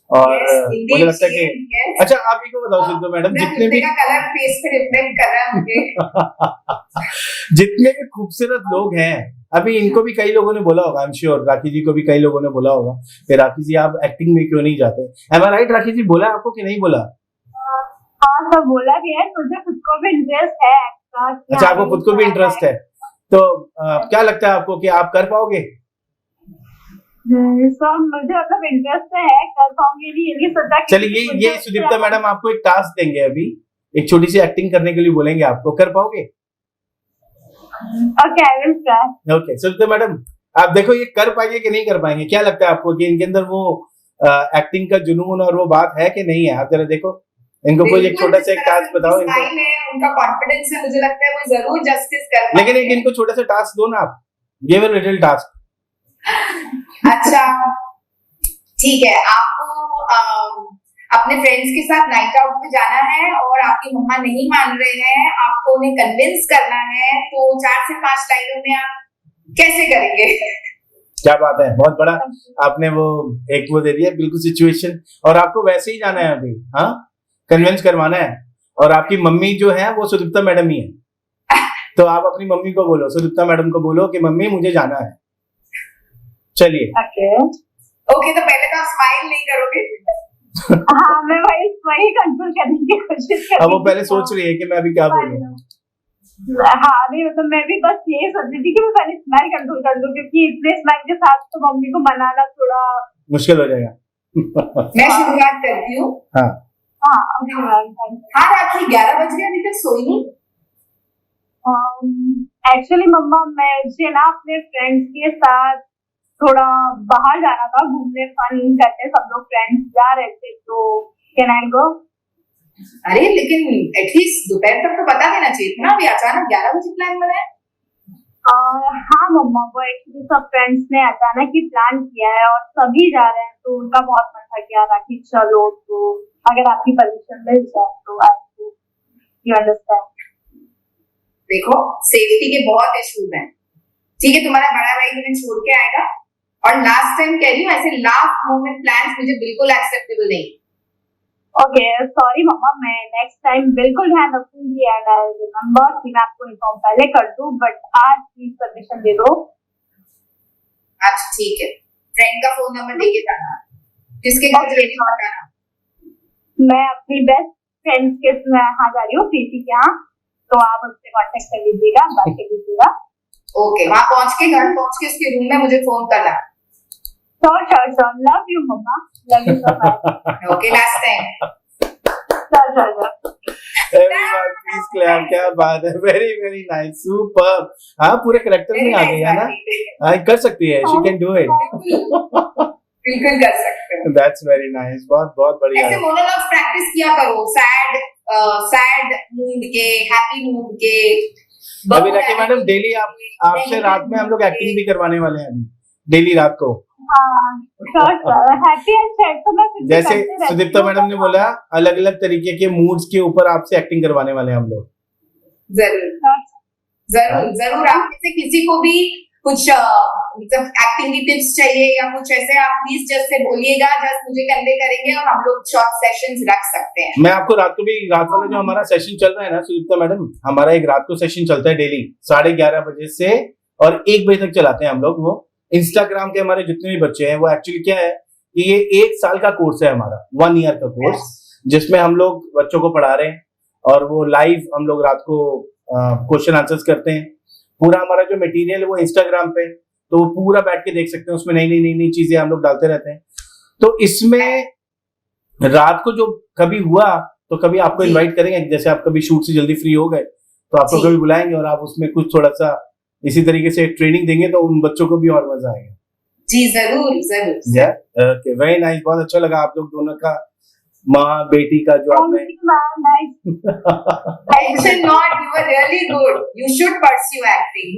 और मुझे लगता है कि अच्छा आप ही को बताओ सिद्धू मैडम, जितने भी कलर फेस पे रिफ्लेक्ट कर रहा है मुझे। जितने भी खूबसूरत लोग हैं, अभी इनको भी कई लोगों ने बोला होगा, आई एम श्योर राखी जी को भी कई लोगों ने बोला होगा कि राखी जी आप एक्टिंग में क्यों नहीं जाते। एम आई राइट राखी जी? बोला आपको कि नहीं बोला? हाँ सब बोला गया है, मुझे खुद को भी इंटरेस्ट है एक्स्ट्रा। अच्छा, आपको खुद को भी इंटरेस्ट है, तो क्या लगता है आपको कि आप कर पाओगे? सर मुझे मतलब इंटरेस्ट है, कर पाऊंगी नहीं, ये नहीं सोचा। चलिए ये सुदीप्ता मैडम आपको एक टास्क देंगे, अभी एक छोटी सी एक्टिंग करने के लिए बोलेंगे आपको, कर पाओगे? Okay, I will try. Okay Sudipta madam, आप देखो ये कर पाएंगे कि नहीं कर पाएंगे, क्या लगता है आपको कि इनके अंदर वो एक्टिंग का जुनून और वो बात है कि नहीं है? आप जरा देखो, इनको कोई एक छोटा सा एक टास्क बताओ इनको। उनका कॉन्फिडेंस है, मुझे लगता है वो जरूर जस्टिस कर पाएंगे। लेकिन एक इनको छोटा सा टास्क दो ना आप, गिव अ लिटिल टास्क। अच्छा ठीक है, आपको अपने फ्रेंड्स के साथ नाइट आउट में जाना है और आपकी मम्मा नहीं मान रहे हैं, आपको उन्हें कन्विंस करना है, तो 4 से 5 लाइनों में आप कैसे करेंगे? क्या बात है, बहुत बड़ा आपने वो एक वो दे दिया बिल्कुल सिचुएशन, और आपको वैसे ही जाना है अभी, हाँ, कन्विंस करवाना है। और आपकी मम्मी जो है वो सुदीप्ता मैडम ही है, तो आप अपनी मम्मी को बोलो, सुदीप्ता मैडम को बोलो कि मम्मी मुझे जाना है। चलिए ओके, तो पहले तो आप स्माइल नहीं करोगे। हाँ मैं वही कंट्रोल करने की कोशिश कर रही हूँ। अब वो पहले सोच रही है कि मैं अभी क्या बोलूं। हाँ नहीं, मतलब मैं भी बस यही सोच रही थी कि मैं पहले स्माइल कंट्रोल कर लूं, क्योंकि इतने स्माइल के साथ तो मम्मी को मनाना थोड़ा मुश्किल हो जाएगा। मैं शुरुआत करती हूँ। हाँ हाँ राखी, 11 बज गए, अभी तक सोई नहीं? एक्चुअली मम्मा मुझे ना अपने फ्रेंड्स के साथ थोड़ा बाहर जाना था, घूमने, फन करने, सब लोग फ्रेंड्स जा रहे थे, तो कैन आई गो? अरे लेकिन एटलीस्ट दोपहर तक तो बता देना चाहिए था ना, अभी अचानक 11 बजे प्लान बनाया। हाँ मम्मा, वो एक्चुअली सब फ्रेंड्स ने अचानक ही प्लान किया है और सभी जा रहे हैं, तो उनका बहुत मन था कि राखी चलो, तो अगर आपकी परमिशन मिल जाए तो आई यू अंडरस्टैंड। देखो सेफ्टी के बहुत इश्यूज हैं, ठीक है, तुम्हारा बड़ा भाई तुम्हें छोड़ के आएगा, और लास्ट टाइम कह रही हूँ ऐसे लास्ट मोमेंट प्लान्स मुझे बिल्कुल एक्सेप्टेबल नहीं। ओके सॉरी मम्मा, मैं नेक्स्ट टाइम बिल्कुल ध्यान रखूंगी एंड आई रिमेंबर कि मैं आपको इन्फॉर्म पहले कर दूं, बट आज प्लीज परमिशन दे दो। अच्छा ठीक है, फ्रेंड का फोन नंबर देके जाना, किसके घर रेडी होता है? मैं अपनी बेस्ट फ्रेंड के यहाँ जा रही हूँ, प्रीति के यहाँ, तो आप उससे कांटेक्ट कर लीजिएगा, बात कर लीजिएगा। ओके, वहां पहुंच के, घर पहुंच के उसके रूम में मुझे फोन करना। Sure. Love you, Mama. Love you so much. Okay, last time. Sure. Everyone, please clap. क्या बात है, very very nice, super. हाँ, पूरे करेक्टर में आ गई है ना, हाँ, कर सकती है, she can do it. बिल्कुल कर सकते हो. That's very nice, बहुत बहुत बढ़िया. ऐसे मोनोलॉग्स प्रैक्टिस किया करो, सैड मूड के, हैप्पी मूड के. अभी राखी मैडम, डेली आपसे रात में हम लोग एक्टिंग भी करवाने वाले हैं अभी, डेली रात को. हैप्पी एंड सैड तो मैं जैसे सुदीप्ता मैडम ने बोला, अलग अलग तरीके के मूड्स के ऊपर आपसे एक्टिंग करवाने वाले हैं हम लोग. जरूर आप में से किसी को भी कुछ मतलब एक्टिंग की टिप्स चाहिए या कुछ ऐसे, आप प्लीज जस्ट से बोलिएगा, जस्ट मुझे कन्वे करेंगे और हम लोग शॉर्ट सेशंस रख सकते हैं. मैं आपको रात वाला जो हमारा सेशन चल रहा है ना सुदीप्ता मैडम, हमारा एक रात को सेशन चलता है डेली 11:30 बजे से और 1 बजे तक चलाते हैं हम लोग. वो इंस्टाग्राम के हमारे जितने भी बच्चे हैं, वो एक्चुअली क्या है कि ये 1 साल का कोर्स है हमारा, 1 ईयर का कोर्स, जिसमें हम लोग बच्चों को पढ़ा रहे हैं और वो लाइव हम लोग रात को क्वेश्चन आंसर्स करते हैं. पूरा हमारा जो मटेरियल है वो इंस्टाग्राम पे, तो वो पूरा बैठ के देख सकते हैं, उसमें नई चीजें हम लोग डालते रहते हैं. तो इसमें रात को जो कभी हुआ तो कभी आपको इनवाइट करेंगे, जैसे आप कभी शूट से जल्दी फ्री हो गए तो आपको कभी बुलाएंगे और आप उसमें कुछ थोड़ा सा इसी तरीके से ट्रेनिंग देंगे तो उन बच्चों को भी और मजा आएगा. जी जरूर. ओके, वेरी नाइस, बहुत अच्छा लगा आप लोग दोनों का, माँ बेटी का जो आपने. Mention not, you were really good. You should pursue acting.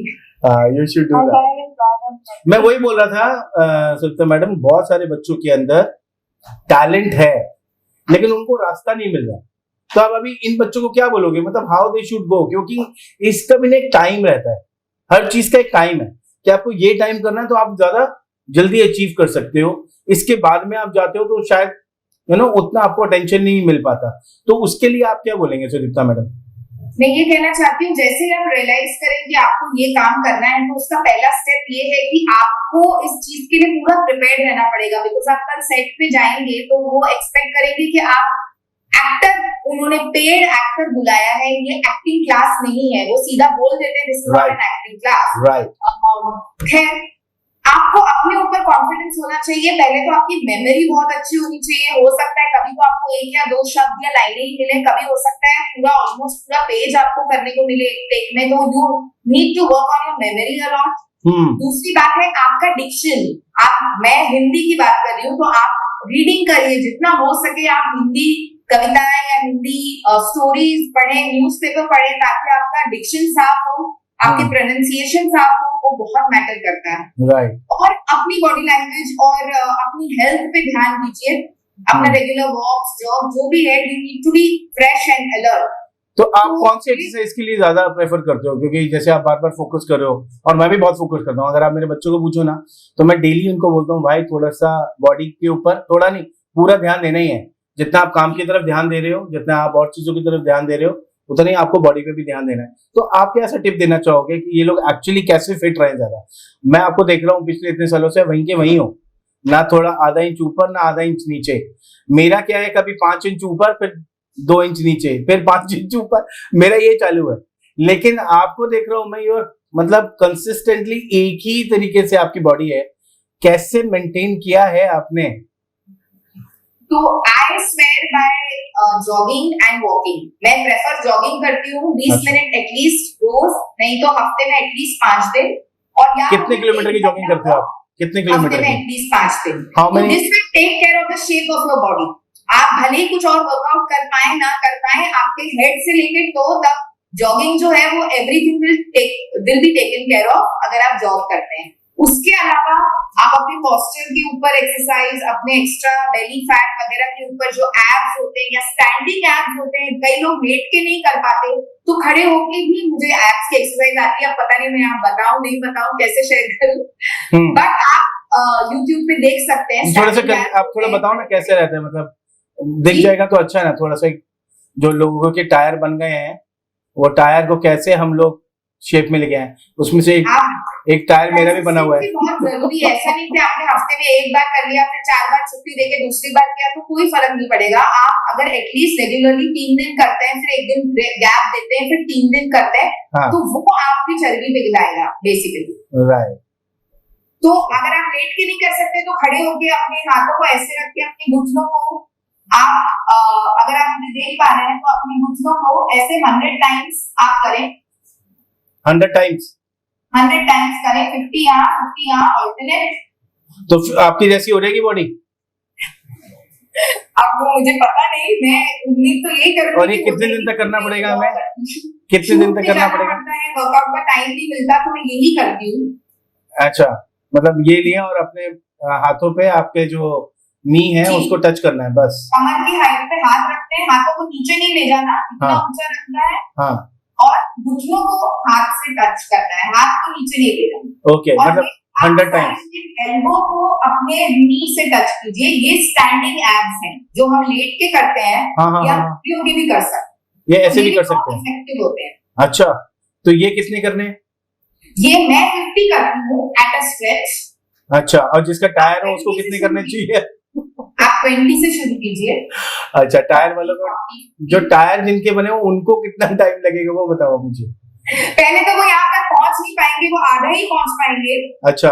You should do that. मैं वही बोल रहा था सुदीप्ता मैडम, बहुत सारे बच्चों के अंदर टैलेंट है लेकिन उनको रास्ता नहीं मिल रहा. तो आप अभी इन बच्चों को क्या बोलोगे, मतलब हाउ दे शुड गो, क्योंकि इसका भी एक टाइम रहता है, हर चीज का एक टाइम है कि आपको ये टाइम करना है तो आप ज्यादा जल्दी अचीव कर सकते हो. इसके बाद में आप जाते हो तो शायद उतना आपको अटेंशन नहीं मिल पाता. तो उसके लिए आप क्या बोलेंगे सुदीप्ता मैडम? मैं ये कहना चाहती हूँ, जैसे ही आप रियलाइज करें कि आपको ये काम करना है, तो उसका पहला स्टेप ये है कि आपको इस चीज के लिए पूरा प्रिपेयर्ड रहना पड़ेगा. बिकॉज आप कल सेट पे जाएंगे तो वो एक्सपेक्ट करेंगे कि आप एक्टर, उन्होंने पेड एक्टर बुलाया है, ये एक्टिंग क्लास नहीं है. वो सीधा बोल देते हैं this is not an acting class. Right. खैर, आपको अपने ऊपर कॉन्फिडेंस होना चाहिए. पहले तो आपकी मेमोरी बहुत अच्छी होनी चाहिए. हो सकता है कभी तो आपको 1 या 2 शब्द या लाइनें ही मिले, कभी हो सकता है पूरा ऑलमोस्ट पूरा पेज आपको करने को मिले एक टेक में. तो you need to work on your memory a lot. दूसरी बात है आपका डिक्शन. मैं हिंदी की बात कर रही हूँ, तो आप रीडिंग करिए जितना हो सके. आप हिंदी कविताएं या हिंदी स्टोरीज पढ़ें, न्यूज़पेपर पढ़ें, ताकि आपका डिक्शन साफ हो, आपके प्रोनाउंसिएशन साफ हो. वो बहुत मैटर करता है. राइट. और अपनी बॉडी लैंग्वेज और अपनी हेल्थ पे ध्यान दीजिए. अपना रेगुलर वॉक्स, जॉब जो भी है, you need to be fresh and alert. तो आप कौन सी एक्सरसाइज के लिए ज्यादा प्रेफर करते हो? क्योंकि जैसे आप बार बार फोकस कर रहे हो और मैं भी बहुत फोकस करता हूँ. अगर आप मेरे बच्चों को पूछो ना तो मैं डेली उनको बोलता हूँ, भाई थोड़ा सा बॉडी के ऊपर, थोड़ा नहीं पूरा ध्यान देना ही है. जितना आप काम की तरफ ध्यान दे रहे हो, जितना आप और चीजों की तरफ ध्यान दे रहे हो, उतना ही आपको बॉडी पे भी ध्यान देना है. तो आप क्या ऐसा टिप देना चाहोगे कि ये लोग एक्चुअली कैसे फिट रहे ज्यादा? मैं आपको देख रहा हूँ पिछले इतने सालों से वहीं के वहीं हो, ना थोड़ा आधा इंच ऊपर ना आधा इंच नीचे. मेरा क्या है, कभी 5 इंच ऊपर, फिर 2 इंच नीचे, फिर 5 इंच ऊपर, मेरा ये चालू है. लेकिन आपको देख रहा हूँ मैं, योर मतलब कंसिस्टेंटली एक ही तरीके से आपकी बॉडी है. कैसे मेंटेन किया है आपने? तो I swear by jogging and walking. मैं प्रेफर जॉगिंग करती हूँ 20 मिनट एटलीस्ट रोज, नहीं तो हफ्ते में एटलीस्ट 5 दिन. और कितने किलोमीटर की जॉगिंग करते हो आप? कितने किलोमीटर? हफ्ते में एटलीस्ट 5 दिन. This will take care of the shape of your body. आप भले ही कुछ और वर्कआउट कर पाए ना कर पाए, आपके हेड से लेके टो तक जॉगिंग जो है वो everything will be taken care of अगर आप जॉग करते हैं. उसके अलावा आप अपने पोस्चर के ऊपर एक्सरसाइज, अपने एक्स्ट्रा बेली फैट वगैरह के ऊपर जो एब्स होते हैं या स्टैंडिंग एब्स होते हैं, कई लोग लेट के नहीं कर पाते, तो खड़े होके भी मुझे एब्स की एक्सरसाइज आती है. अब पता नहीं मैं यहाँ बताऊं नहीं बताऊं, कैसे शेयर करूं, बट आप यूट्यूब पे देख सकते हैं. थोड़ा सा आप थोड़ा बताओ ना कैसे रहते हैं, मतलब दिख जाएगा तो अच्छा है ना. थोड़ा सा जो लोगों के टायर बन गए हैं, वो टायर को कैसे हम लोग शेप में लेके आए, उसमें से एक टायर मेरा भी बना हुआ है. बहुत जरूरी है. ऐसा नहीं कि आपने हफ्ते में 1 बार कर लिया, फिर 4 बार छुट्टी देके दूसरी बार किया तो कोई फर्क नहीं पड़ेगा. आप अगर एटलीस्ट रेगुलरली 3 दिन करते हैं, फिर 1 दिन गैप देते हैं, फिर 3 दिन करते हैं, तो वो आपकी चर्बी पिघलाएगा बेसिकली. राइट. तो अगर आप आप लेट के नहीं कर सकते तो खड़े होके अपने हाथों को ऐसे रख के अपने घुटनों को आप अगर आप मुझे देख पा रहे हैं तो अपने घुटनों को ऐसे 100 टाइम्स आप करें। 100 टाइम्स 100 टाइम्स करें, 50 यहाँ 50 यहाँ, ऑल्टरनेट। तो आपकी जैसी हो जाएगी बॉडी? अब वो मुझे पता नहीं, मैं उम्मीद तो यही करूंगी। और ये कितने दिन तक करना पड़ेगा हमें? कितने दिन तक करना पड़ेगा? वर्कआउट का टाइम नहीं मिलता तो मैं यही करती हूँ। अच्छा, मतलब ये लिया और अपने हाथों पे आपके जो नी है उसको टच करना है बस। कमर की हाइट पे हाथ रखते हैं, हाथों को नीचे नहीं ले जाना, इतना ऊंचा रखना है। हाँ। और घुटनों को हाथ से टच करना है, हाथ को नीचे नहीं ले जाना। ओके, मतलब 100 टाइम्स। एल्बो को अपने नी से टच कीजिए। ये स्टैंडिंग एब्स हैं जो हम लेट के करते हैं। हाँ, या खड़े भी कर सकते हैं, ये ऐसे भी कर सकते हैं। इफेक्टिव होते हैं। अच्छा, तो ये कितने करने हैं? ये मैं 50 करती हूँ एट अ स्ट्रेच। अच्छा, और जिसका टायर हो उसको कितने करने चाहिए? आप 20 से शुरू कीजिए। अच्छा, टायर वालों को, जो टायर जिनके बने हो उनको कितना टाइम लगेगा वो बताओ मुझे। पहले तो वो यहाँ तक पहुंच नहीं पाएंगे, वो आधा ही पहुंच पाएंगे। अच्छा,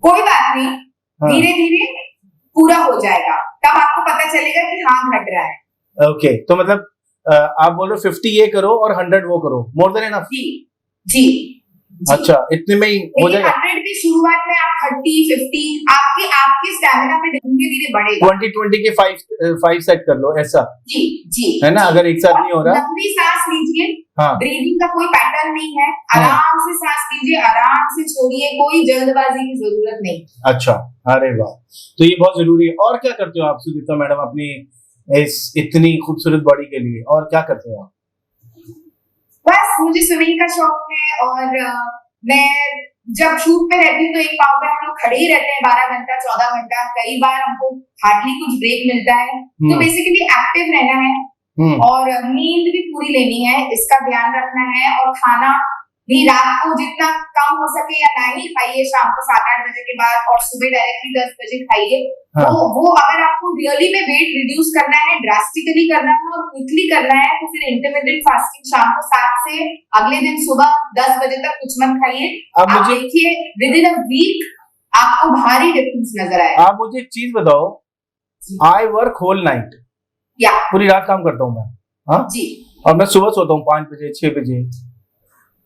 कोई बात नहीं, हाँ। धीरे धीरे पूरा हो जाएगा, तब आपको पता चलेगा कि हाँ घट रहा है। ओके, तो मतलब आप बोल रहे हो 50 ये करो और 100 वो करो, मोर देन इनफ। जी जी। अच्छा, इतने में ही हो जाएगा। 100 की शुरुआत में आप 30, 50 आपके स्टैमिना पे धीरे धीरे बढ़ेगा। 20 के 5 सेट कर लो, ऐसा। जी जी, है ना, अगर एक साथ नहीं हो रहा। लंबी सांस लीजिए। हाँ। ब्रीदिंग का कोई पैटर्न नहीं है, आराम से सांस लीजिए, आराम से छोड़िए, कोई जल्दबाजी की जरूरत नहीं। अच्छा, अरे वाह, तो ये बहुत जरूरी है। और क्या करते हो आप सुदीप्ता मैडम अपनी इस इतनी खूबसूरत बॉडी के लिए, और क्या करते हो आप? बस मुझे स्विमिंग का शौक है, और मैं जब शूट पे रहती हूँ तो एक पाँव पे हम लोग खड़े ही रहते हैं 12 घंटा 14 घंटा, कई बार हमको हार्डली कुछ ब्रेक मिलता है। तो बेसिकली एक्टिव रहना है और नींद भी पूरी लेनी है, इसका ध्यान रखना है। और खाना भी रात को जितना कम हो सके या ना ही खाइए, शाम को 7-8 बजे के बाद, और सुबह डायरेक्टली 10 बजे खाइए। हाँ। वो अगर आपको रियली में वेट रिड्यूस करना है, ड्रास्टिकली करना है और क्विकली करना है, तो फिर इंटरमिटेंट फास्टिंग शाम को 7 से अगले दिन सुबह 10 बजे तक कुछ मत खाइए। आप देखिए विद इन अ वीक आपको भारी डिफरेंस नजर आएगा। आप मुझे एक चीज बताओ, आई वर्क होल नाइट, या पूरी रात काम करता हूँ मैं। हाँ जी। और मैं सुबह सोता हूँ 5 बजे 6 बजे।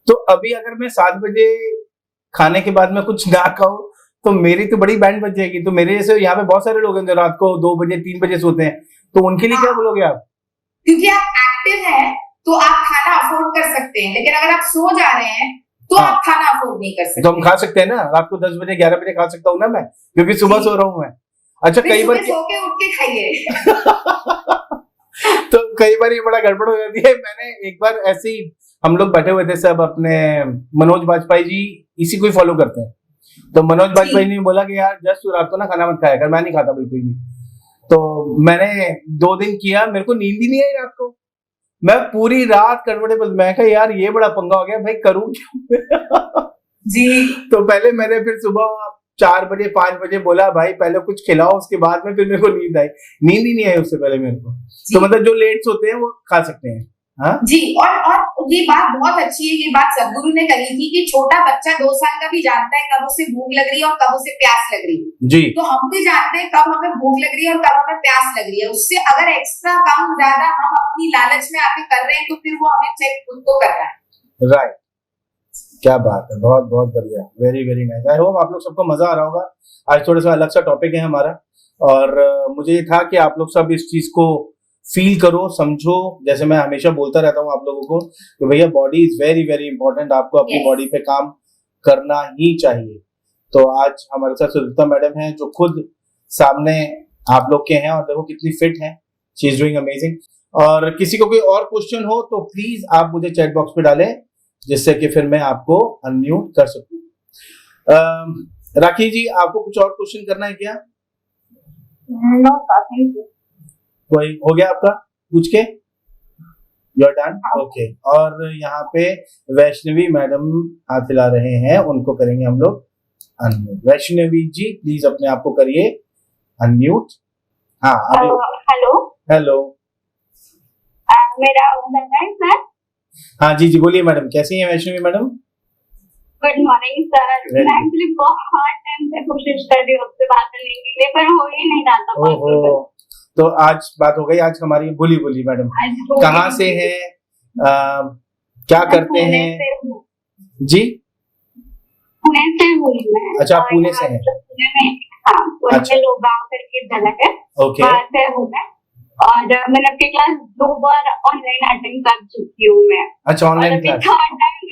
तो अभी अगर मैं 7 बजे खाने के बाद में कुछ ना खाऊं तो मेरी तो बड़ी बैंड बज जाएगी। तो मेरे जैसे यहाँ पे बहुत सारे लोग हैं जो रात को 2 बजे 3 बजे सोते हैं, तो उनके लिए क्या बोलोगे आप? क्योंकि आप एक्टिव हैं तो आप खाना अफोर्ड कर सकते हैं, लेकिन अगर आप सो जा रहे हैं तो आप खाना अफोर्ड नहीं कर सकते। तो हम खा सकते हैं ना, रात को 10 बजे 11 बजे खा सकता हूँ ना मैं, क्योंकि सुबह सो रहा हूँ मैं। अच्छा, कई बार सो के उठ के खाइए। तो कई बार ये बड़ा गड़बड़ हो जाती है। मैंने एक बार ऐसे ही, हम लोग बैठे हुए थे सब, अपने मनोज बाजपेयी जी इसी को ही फॉलो करते हैं, तो मनोज बाजपेयी ने बोला कि यार जस्ट तू रात को ना खाना मत खाया कर। मैं नहीं खाता बिल्कुल भी। तो मैंने 2 दिन किया, मेरे को नींद ही नहीं आई रात को, मैं पूरी रात कंफर्टेबल। मैं कहा यार ये बड़ा पंगा हो गया भाई, करूं क्या? जी। तो पहले मैंने फिर सुबह 4 बजे 5 बजे बोला भाई पहले कुछ खिलाओ, उसके बाद में फिर मेरे को नींद आई। नींद ही नहीं आई उससे पहले मेरे को। तो मतलब जो लेट सोते हैं वो खा सकते हैं। हाँ जी। और ये बात बहुत अच्छी है, ये बात सदगुरु ने कही थी कि छोटा बच्चा 2 साल का भी जानता है कब उसे भूख लग रही है और कब उसे प्यास लग रही है। जी। तो हम भी जानते हैं कब हमें भूख लग रही है और कब हमें प्यास लग रही है। उससे अगर एक्स्ट्रा कम ज्यादा हम अपनी लालच में आके कर रहे हैं तो फिर वो हमें चेक खुद को करना है। राइट, क्या बात है, बहुत बहुत बढ़िया, very very nice. I hope आप लोग सबको मजा आ रहा होगा। आज थोड़ा सा अलग सा टॉपिक है हमारा, और मुझे ये था कि आप लोग सब इस चीज को फील करो, समझो। जैसे मैं हमेशा बोलता रहता हूँ आप लोगों को कि भैया body is very very important, आपको अपनी बॉडी पे काम करना ही चाहिए। तो आज हमारे साथ सुदीप्ता मैडम हैं जो खुद सामने आप लोग के हैं, और देखो कितनी फिट है, शी इज डूइंग अमेजिंग। और किसी को कोई और क्वेश्चन हो तो प्लीज आप मुझे चैट बॉक्स पे डालें, जिससे कि फिर मैं आपको अनम्यूट कर सकूं। राखी जी, आपको कुछ और क्वेश्चन करना है क्या? No thank you. कोई हो गया आपका पूछ के? You are done, okay. और यहाँ पे वैष्णवी मैडम हाथ हिला रहे हैं, उनको करेंगे हम लोग अनम्यूट। वैष्णवी जी प्लीज अपने आप को करिए अनम्यूट। हाँ, हेलो हेलो, मेरा सर। हाँ जी जी बोलिए मैडम, कैसी हैं Vaishnavi madam? Good morning sir. मैं एक्चुअली बहुत टाइम से कोशिश कर रही हूँ आपसे बात करने के लिए, पर हो ही नहीं रहा था possible। ओहो, तो आज बात हो गई। आज हमारी बोली बोली मैडम आज हो कहाँ ही से नहीं। हैं, क्या मैं करते पुणे हैं? से हूँ। जी, पुणे से हूँ मैं। अच्छा, आप और पुणे यहाँ से हैं। मतलब पुणे में, हाँ, पुणे अच्छा। में लोगांव करके जगह है, ओके, वहाँ से हूँ मैं। और मैंने अपनी क्लास 2 बार ऑनलाइन अटेंड कर चुकी हूँ मैं। अच्छा, और ऑनलाइन अभी क्लास। थर्ड टाइम,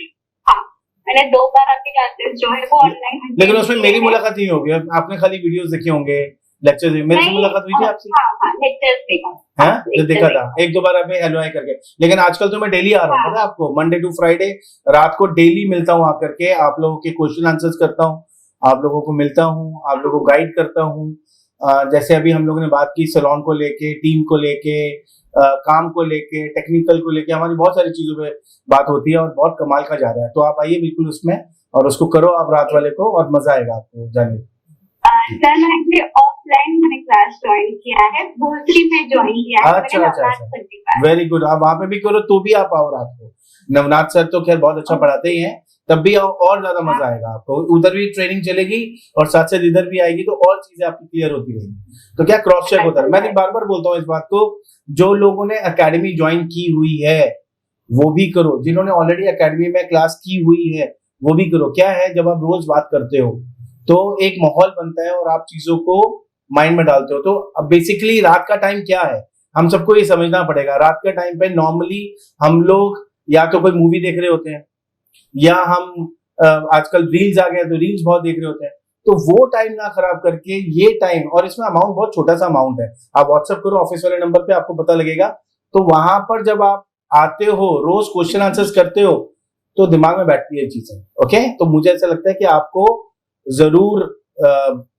हाँ, मैंने 2 बार आपकी क्लासेस जो है वो ऑनलाइन लेकिन उसमें मेरी मुलाकात नहीं होगी, आपने खाली वीडियोस देखे होंगे, लेक्चर मेरे से मुलाकात हुई थी आपसे? हाँ, लेक्चर्स देखा। हाँ, जो देखा था एक दो बार आपने हेलो हाय करके। लेकिन आजकल तो मैं डेली आ रहा हूँ, हाँ। पता है आपको, मंडे टू फ्राइडे रात को डेली मिलता हूँ आकर के, आप लोगों के क्वेश्चन आंसर्स करता हूँ, आप लोगों को मिलता हूँ, आप लोगों को गाइड करता हूँ। जैसे अभी हम लोगों ने बात की सैलून को लेके, टीम को लेके, काम को लेके, टेक्निकल को लेके, हमारी बहुत सारी चीजों पे बात होती है और बहुत कमाल का जा रहा है। तो आप आइए बिल्कुल उसमें, और उसको करो आप रात वाले को, और मजा आएगा आपको जाने। सर मैं एक्चुअली ऑफलाइन मैंने क्लास ज्वाइन किया है, भोसरी में ज्वाइन किया है। अच्छा, मैंने अच्छा, नवनाथ अच्छा। सर के पास। वेरी गुड, आप वहां पे भी करो तो भी आप आओ रात को। नवनाथ सर तो खैर बहुत अच्छा पढ़ाते ही हैं, तब भी आओ, और ज्यादा मजा आएगा आपको। उधर भी ट्रेनिंग चलेगी और साथ साथ इधर भी आएगी, तो और चीजें आपकी क्लियर होती रहेंगी। तो क्या क्रॉस चेक होता है। मैं बार बार बोलता हूँ इस बात को, जो लोगों ने एकेडमी ज्वाइन की हुई है वो भी करो, जिन्होंने ऑलरेडी एकेडमी में क्लास की हुई है वो भी करो। क्या है, जब आप रोज बात करते हो तो एक माहौल बनता है और आप चीजों को माइंड में डालते हो। तो अब बेसिकली रात का टाइम क्या है, हम सबको ये समझना पड़ेगा। रात के टाइम पे नॉर्मली हम लोग या तो कोई मूवी देख रहे होते हैं, या हम आजकल रील्स आ गए तो रील्स बहुत देख रहे होते हैं। तो वो टाइम ना खराब करके ये टाइम, और इसमें अमाउंट बहुत छोटा सा अमाउंट है, आप व्हाट्सएप करो ऑफिस वाले नंबर पे, आपको पता लगेगा। तो वहां पर जब आप आते हो, रोज क्वेश्चन आंसर्स करते हो, तो दिमाग में बैठती है चीजें। ओके, तो मुझे ऐसा लगता है कि आपको जरूर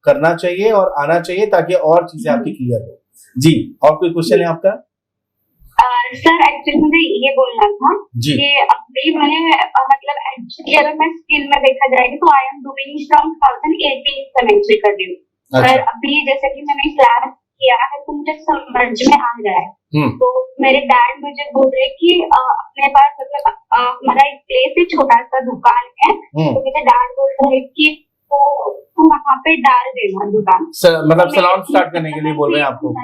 करना चाहिए और आना चाहिए, ताकि और चीजें आपकी क्लियर हो। जी, और कोई क्वेश्चन है आपका? सर एक्चुअली मुझे ये बोलना था जी। कि अभी मैंने मतलब एक्चुअली अगर मैं स्किल में देखा जाएगा तो आई एम डूइंग फ्रॉम 2018 से मैं एंट्री कर रही हूँ। अच्छा। पर अभी जैसे कि मैंने क्लास किया है तो मुझे समझ में आ रहा है। तो मेरे डैड मुझे बोल रहे कि अपने पास मतलब हमारा एक प्लेस है, छोटा सा दुकान है, तो मुझे डैड बोल रहे कि तो वहाँ पे डाल देना दुकान। मतलब सैलून स्टार्ट करने के लिए बोल रहे हैं आपको?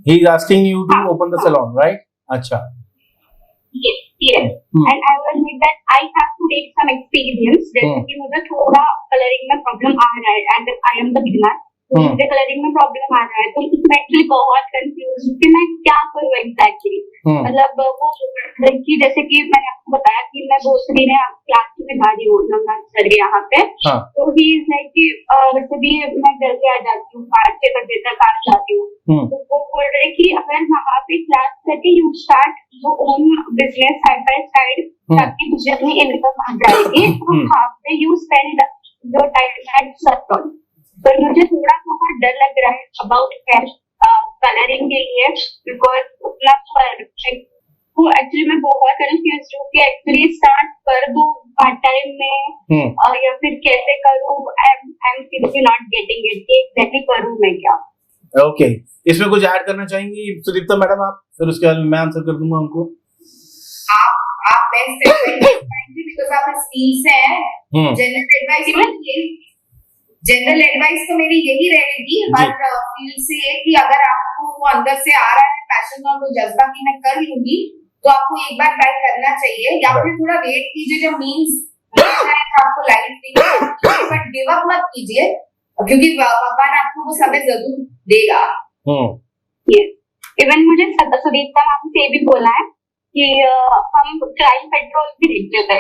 He is asking you to open the salon, right? अच्छा। Yes, yes. And I will need that I have to take some experience. जैसे कि मुझे थोड़ा कलरिंग में प्रॉब्लम आ रहा है, and I am the beginner. तो मुझे कलरिंग में प्रॉब्लम आ रहा है, तो इसमें एक्चुअली बहुत कंफ्यूज हूँ कि मैं क्या करूँ एग्जैक्टली। मतलब वो लड़की, जैसे कि मैंने आपको बताया कि मैं भोसरी में क्लास की भिखारी हूँ नवनाथ सर के यहाँ पे। तो ही इज लाइक कि वैसे भी मैं जल्दी आ जाती हूँ, 5-6 बजे तक आ जाती हूँ। तो वो बोल रहे कि अगर वहाँ पे क्लास करके you start your own business side by side, ताकि तुझे अपनी इनकम आ जाएगी, वहाँ पे you spend your time at salon. तो मुझे थोड़ा बहुत डर लग रहा है अबाउट कलरिंग के लिए, बिकॉज उतना परफेक्ट वो एक्चुअली मैं बहुत कंफ्यूज हूँ कि एक्चुअली स्टार्ट कर दूँ पार्ट टाइम में या फिर कैसे करूँ। I am seriously not getting it कि एग्जैक्टली करूँ मैं क्या। ओके, इसमें कुछ ऐड करना चाहेंगी सुदीप्ता मैडम आप? फिर उसके बाद मैं आंसर कर दूंगा उनको। आप बेस्ट बिकॉज आप स्किल से हैं। जनरल एडवाइस तो मेरी यही रहेगी हर फील्ड से, ये कि अगर आपको वो अंदर से आ रहा है पैशन और वो जज्बा कि मैं कर लूंगी, तो आपको एक बार ट्राई करना चाहिए, या फिर थोड़ा वेट कीजिए जब मीन्स आपको लाइफ देगा, बट गिव अप मत कीजिए, क्योंकि भगवान आपको वो समय जरूर देगा। इवन मुझे सुदीप्ता मैम से भी बोला है कि हम क्राइम पेट्रोल भी देखते थे।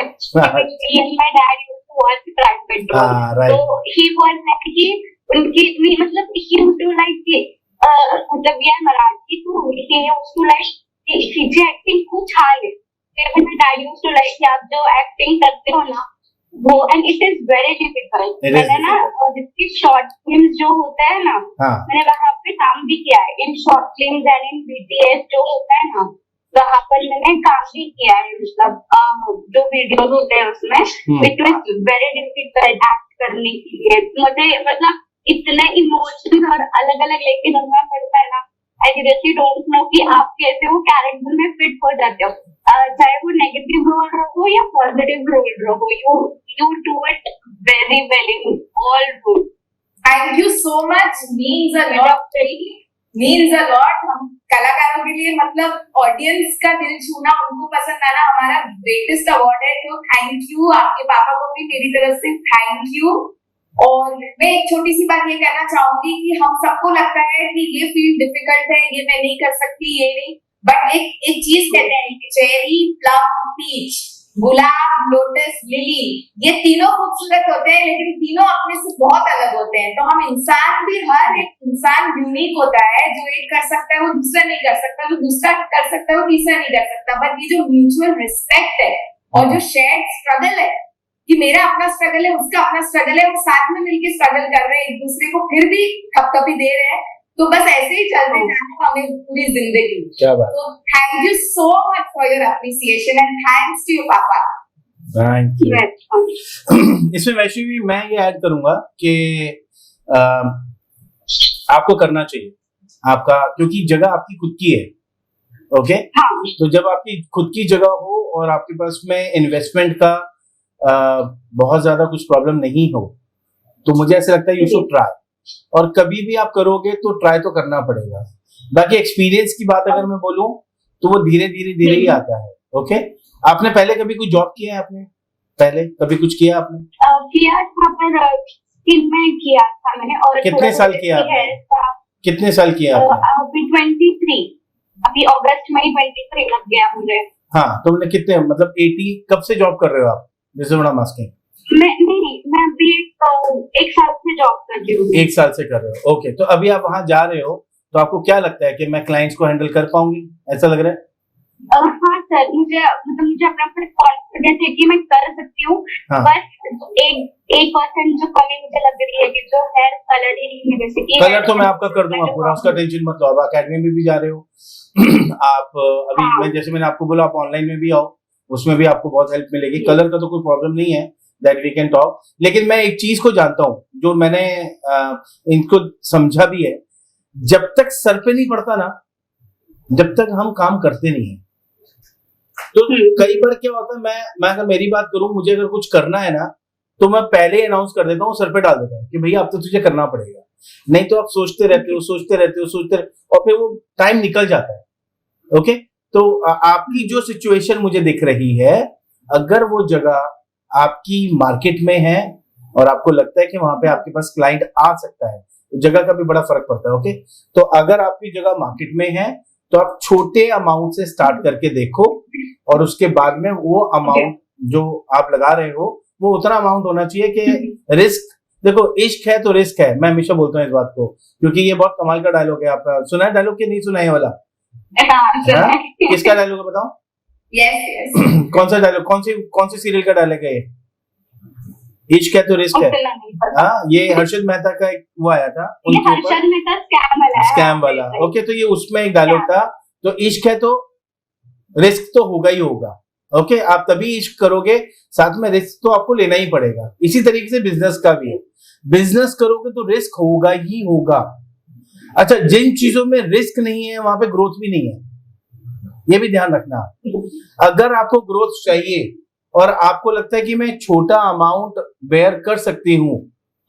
Was crime petrol. Right. So he was like कि उनकी इतनी मतलब he used to like कि मतलब ये मराठी तो he used to like कीजिए एक्टिंग कुछ हाल है। फिर मैं dad used to like कि आप जो एक्टिंग करते हो ना वो, and it is very difficult. मैंने ना जिसकी शॉर्ट फिल्म्स जो होता है ना, मैंने वहाँ पे काम भी किया है in short films and in BTS जो होता है ना, वहाँ पर मैंने काम भी किया है। मतलब जो वीडियोस होते हैं उसमें it was very difficult act करने के लिए। मुझे मतलब इतने इमोशंस और अलग अलग लेके चलना पड़ता है ना, आई सीरियसली डोंट नो कि आप कैसे वो कैरेक्टर में फिट हो जाते हो, चाहे वो नेगेटिव रोल रहो या पॉजिटिव रोल रहो, you do it very well in all good. Thank you so much, means a lot, means a lot. हम कलाकारों के लिए मतलब ऑडियंस का दिल छूना, उनको पसंद आना हमारा ग्रेटेस्ट अवार्ड है। तो थैंक यू, आपके पापा को भी मेरी तरफ से थैंक यू। और मैं एक छोटी सी बात ये कहना चाहूंगी कि हम सबको लगता है कि ये फील्ड डिफिकल्ट है, ये मैं नहीं कर सकती, ये नहीं, बट एक चीज कहते हैं कि चेरी, प्लम, पीच, गुलाब, लोटस, लिली, ये तीनों खूबसूरत होते हैं, लेकिन तीनों अपने से बहुत अलग होते हैं। तो हम इंसान भी, हर एक इंसान यूनिक होता है, जो एक कर सकता है वो दूसरा नहीं कर सकता, जो दूसरा कर सकता है वो तीसरा नहीं कर सकता। बट ये जो म्यूचुअल रिस्पेक्ट है और जो शेयर्ड स्ट्रगल है कि मेरा अपना स्ट्रगल है, उसका अपना स्ट्रगल है, वो साथ में मिलकर स्ट्रगल कर रहे हैं, एक दूसरे को फिर भी थपथपी दे रहे हैं, तो बस ऐसे ही चलते जाना हमें पूरी जिंदगी। क्या बात। तो thank you so much for your appreciation and thanks to your papa. Thank you. इसमें वैसे भी मैं ये ऐड करूंगा कि आपको करना चाहिए आपका, क्योंकि जगह आपकी खुद की है। ओके, तो जब आपकी खुद की जगह हो और आपके पास में इन्वेस्टमेंट का बहुत ज्यादा कुछ प्रॉब्लम नहीं हो, तो मुझे ऐसा लगता है यू शुड ट्राई। और कभी भी आप करोगे तो ट्राई तो करना पड़ेगा। बाकी एक्सपीरियंस की बात अगर मैं बोलूं तो वो धीरे धीरे ही आता है। ओके, आपने पहले कभी कोई जॉब किया है? आपने पहले कभी कुछ किया आपने? किया था, पर स्किल में किया था मैंने। और कितने साल किया आपने? कितने साल किया आपने? अभी 23, अभी अगस्त में 23 लग गया मुझे। हाँ, तो मैंने कितने, मतलब 80 कब से जॉब कर रहे हो आप? जैसे बड़ा मास्किंग मैं अभी एक साल से जॉब कर रही हूँ। 1 साल से कर रहे हो। ओके, तो अभी आप वहां जा रहे हो तो आपको क्या लगता है कि मैं क्लाइंट्स को हैंडल कर पाऊंगी, ऐसा लग रहा है? हाँ सर, मुझे अपना कॉन्फिडेंस है कि मैं कर सकती हूँ। हाँ। बस एक परसेंट जो कमी मुझे लग रही है कि जो हेयर कलर ही नहीं है, जैसे कि कलर तो मैं आपका कर दूंगा पूरा, उसका टेंशन मत लो। आप अकेडमी में भी जा रहे हो आप अभी मैं जैसे मैंने आपको बोला, आप ऑनलाइन में भी आओ, उसमें भी आपको बहुत हेल्प मिलेगी। कलर का तो कोई प्रॉब्लम नहीं है, दैट वी कैन टॉक। लेकिन मैं एक चीज को जानता हूँ जो मैंने इनको समझा भी है, जब तक सर पे नहीं पड़ता ना, जब तक हम काम करते नहीं है। तो कई बार क्या होता है, मैं अगर मेरी बात करूं, मुझे अगर कुछ करना है ना तो मैं पहले ही अनाउंस कर देता हूँ, सर पे डाल देता हूँ कि भैया अब तो तुझे करना पड़ेगा। नहीं तो आप सोचते रहते हो और फिर वो टाइम निकल जाता है। ओके, तो आपकी जो सिचुएशन मुझे दिख रही है, अगर वो जगह आपकी मार्केट में है और आपको लगता है कि वहां पे आपके पास क्लाइंट आ सकता है, तो जगह का भी बड़ा फर्क पड़ता है। ओके, तो अगर आपकी जगह मार्केट में है तो आप छोटे अमाउंट से स्टार्ट करके देखो, और उसके बाद में वो अमाउंट जो आप लगा रहे हो वो उतना अमाउंट होना चाहिए कि रिस्क, देखो इश्क है तो रिस्क है, मैं हमेशा बोलता हूँ इस बात को, क्योंकि ये बहुत कमाल का डायलॉग है। आपका सुना है डायलॉग कि नहीं सुना है वाला? किसका डायलॉग है बताओ? यस कौन सा डायलॉग, कौन सी सीरियल का डायलॉग है ये? इश्क है तो रिस्क है। हाँ, ये हर्षद मेहता का एक वो आया था उनके ऊपर, स्कैम वाला। ओके, तो ये उसमें एक डायलॉग था, तो इश्क है तो रिस्क तो होगा ही होगा। ओके, आप तभी इश्क करोगे, साथ में रिस्क तो आपको लेना ही पड़ेगा। इसी तरीके से बिजनेस का भी है, बिजनेस करोगे तो रिस्क होगा ही होगा। अच्छा, जिन चीजों में रिस्क नहीं है वहां पे ग्रोथ भी नहीं है, ये भी ध्यान रखना। अगर आपको ग्रोथ चाहिए और आपको लगता है कि मैं छोटा अमाउंट बेयर कर सकती हूं,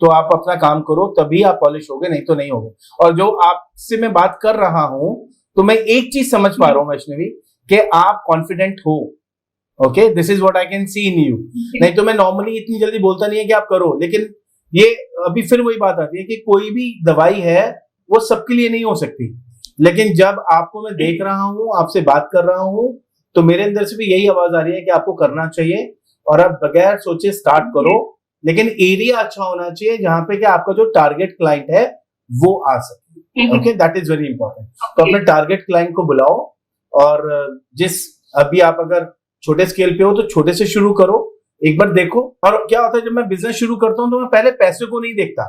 तो आप अपना काम करो, तभी आप पॉलिश होगे, नहीं तो नहीं होगे। और जो आपसे मैं बात कर रहा हूं, तो मैं एक चीज समझ पा रहा हूं वैष्णवी, कि आप कॉन्फिडेंट हो। Okay, this is what I can see in you. नहीं तो मैं नॉर्मली इतनी जल्दी बोलता नहीं है कि आप करो, लेकिन ये अभी फिर वही बात आती है कि कोई भी दवाई है वो सबके लिए नहीं हो सकती। लेकिन जब आपको मैं देख रहा हूं, आपसे बात कर रहा हूं, तो मेरे अंदर से भी यही आवाज आ रही है कि आपको करना चाहिए, और आप बगैर सोचे स्टार्ट करो। लेकिन एरिया अच्छा होना चाहिए जहां पे कि आपका जो टारगेट क्लाइंट है वो आ सके। Okay, that is very important. तो अपने टारगेट क्लाइंट को बुलाओ, और जिस अभी आप अगर छोटे स्केल पे हो तो छोटे से शुरू करो, एक बार देखो। और क्या होता है, जब मैं बिजनेस शुरू करता हूं तो मैं पहले पैसे को नहीं देखता,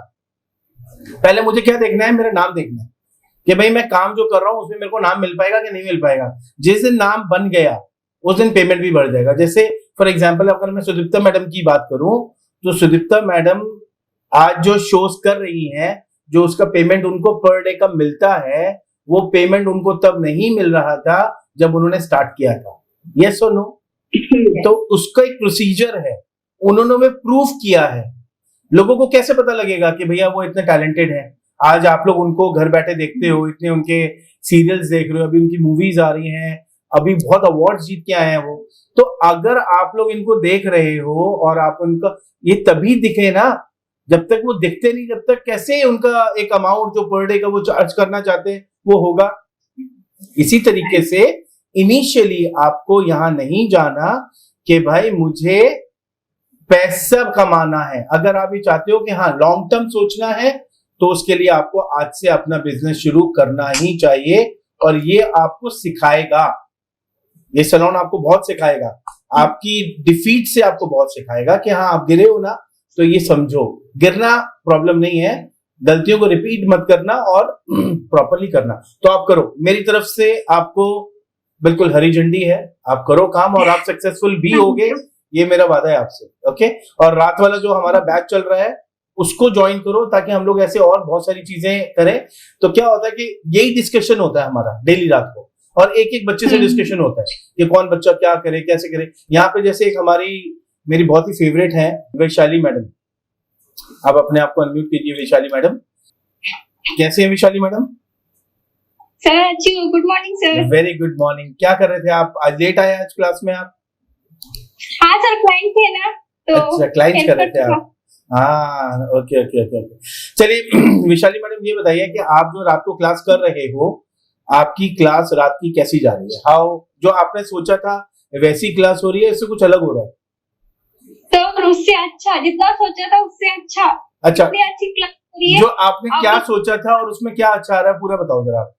पहले मुझे क्या देखना है, मेरा नाम देखना है कि भाई मैं काम जो कर रहा हूं उसमें मेरे को नाम मिल पाएगा कि नहीं मिल पाएगा। जिस दिन नाम बन गया उस दिन पेमेंट भी बढ़ जाएगा। जैसे फॉर एग्जांपल अगर मैं सुदीप्ता मैडम की बात करूं, तो सुदीप्ता मैडम आज जो शोज कर रही हैं, जो उसका पेमेंट उनको पर डे का मिलता है, वो पेमेंट उनको तब नहीं मिल रहा था जब उन्होंने स्टार्ट किया था। यस और नो? तो उसका एक प्रोसीजर है, उन्होंने प्रूफ किया है। लोगों को कैसे पता लगेगा कि भैया वो इतने टैलेंटेड है? आज आप लोग उनको घर बैठे देखते हो, इतने उनके सीरियल्स देख रहे हो, अभी उनकी मूवीज आ रही हैं, अभी बहुत अवार्ड्स जीत के आए हैं वो। तो अगर आप लोग इनको देख रहे हो और आप उनका, ये तभी दिखे ना, जब तक वो दिखते नहीं, जब तक कैसे उनका एक अमाउंट जो पर डे का वो चार्ज करना चाहते हैं वो होगा। इसी तरीके से इनिशियली आपको यहां नहीं जाना कि भाई मुझे पैसा कमाना है। अगर आप ये चाहते हो कि हाँ लॉन्ग टर्म सोचना है, तो उसके लिए आपको आज से अपना बिजनेस शुरू करना ही चाहिए, और ये आपको सिखाएगा, ये सैलून आपको बहुत सिखाएगा, आपकी डिफीट से आपको बहुत सिखाएगा कि हाँ आप गिरे हो ना, तो ये समझो गिरना प्रॉब्लम नहीं है, गलतियों को रिपीट मत करना और प्रॉपरली करना। तो आप करो, मेरी तरफ से आपको बिल्कुल हरी झंडी है, आप करो काम और आप सक्सेसफुल भी होगे, ये मेरा वादा है आपसे। ओके, और रात वाला जो हमारा बैच चल रहा है उसको ज्वाइन करो, ताकि हम लोग ऐसे और बहुत सारी चीजें करें। तो क्या होता है कि यही डिस्कशन होता है हमारा डेली रात को, और एक एक बच्चे से डिस्कशन होता है कि कौन बच्चा क्या करे, कैसे करे। यहाँ पे जैसे एक मेरी बहुत ही फेवरेट है वैशाली मैडम, आप अपने आप को अनम्यूट कीजिए। वैशाली मैडम, कैसे हैं वैशाली मैडम? सर अच्छी हूँ, good morning sir. Very good morning. क्या कर रहे थे आप? आज लेट आए आज क्लास में आप? हाँ सर, क्लाइंट थे ना, तो अच्छा, क्लाइंट कर रहे थे आप। हाँ, ओके ओके ओके ओके। चलिए वैशाली मैडम, ये बताइए कि आप जो रात को क्लास कर रहे हो, आपकी क्लास रात की कैसी जा रही है? हाउ, जो आपने सोचा था वैसी क्लास हो रही है, इससे कुछ अलग हो रहा है? तो उससे अच्छा, जितना सोचा था उससे अच्छा। अच्छा, इतनी अच्छी क्लास हो रही है। जो आपने क्या सोचा था और उसमें क्या अच्छा आ रहा है, पूरा बताओ जरा आप।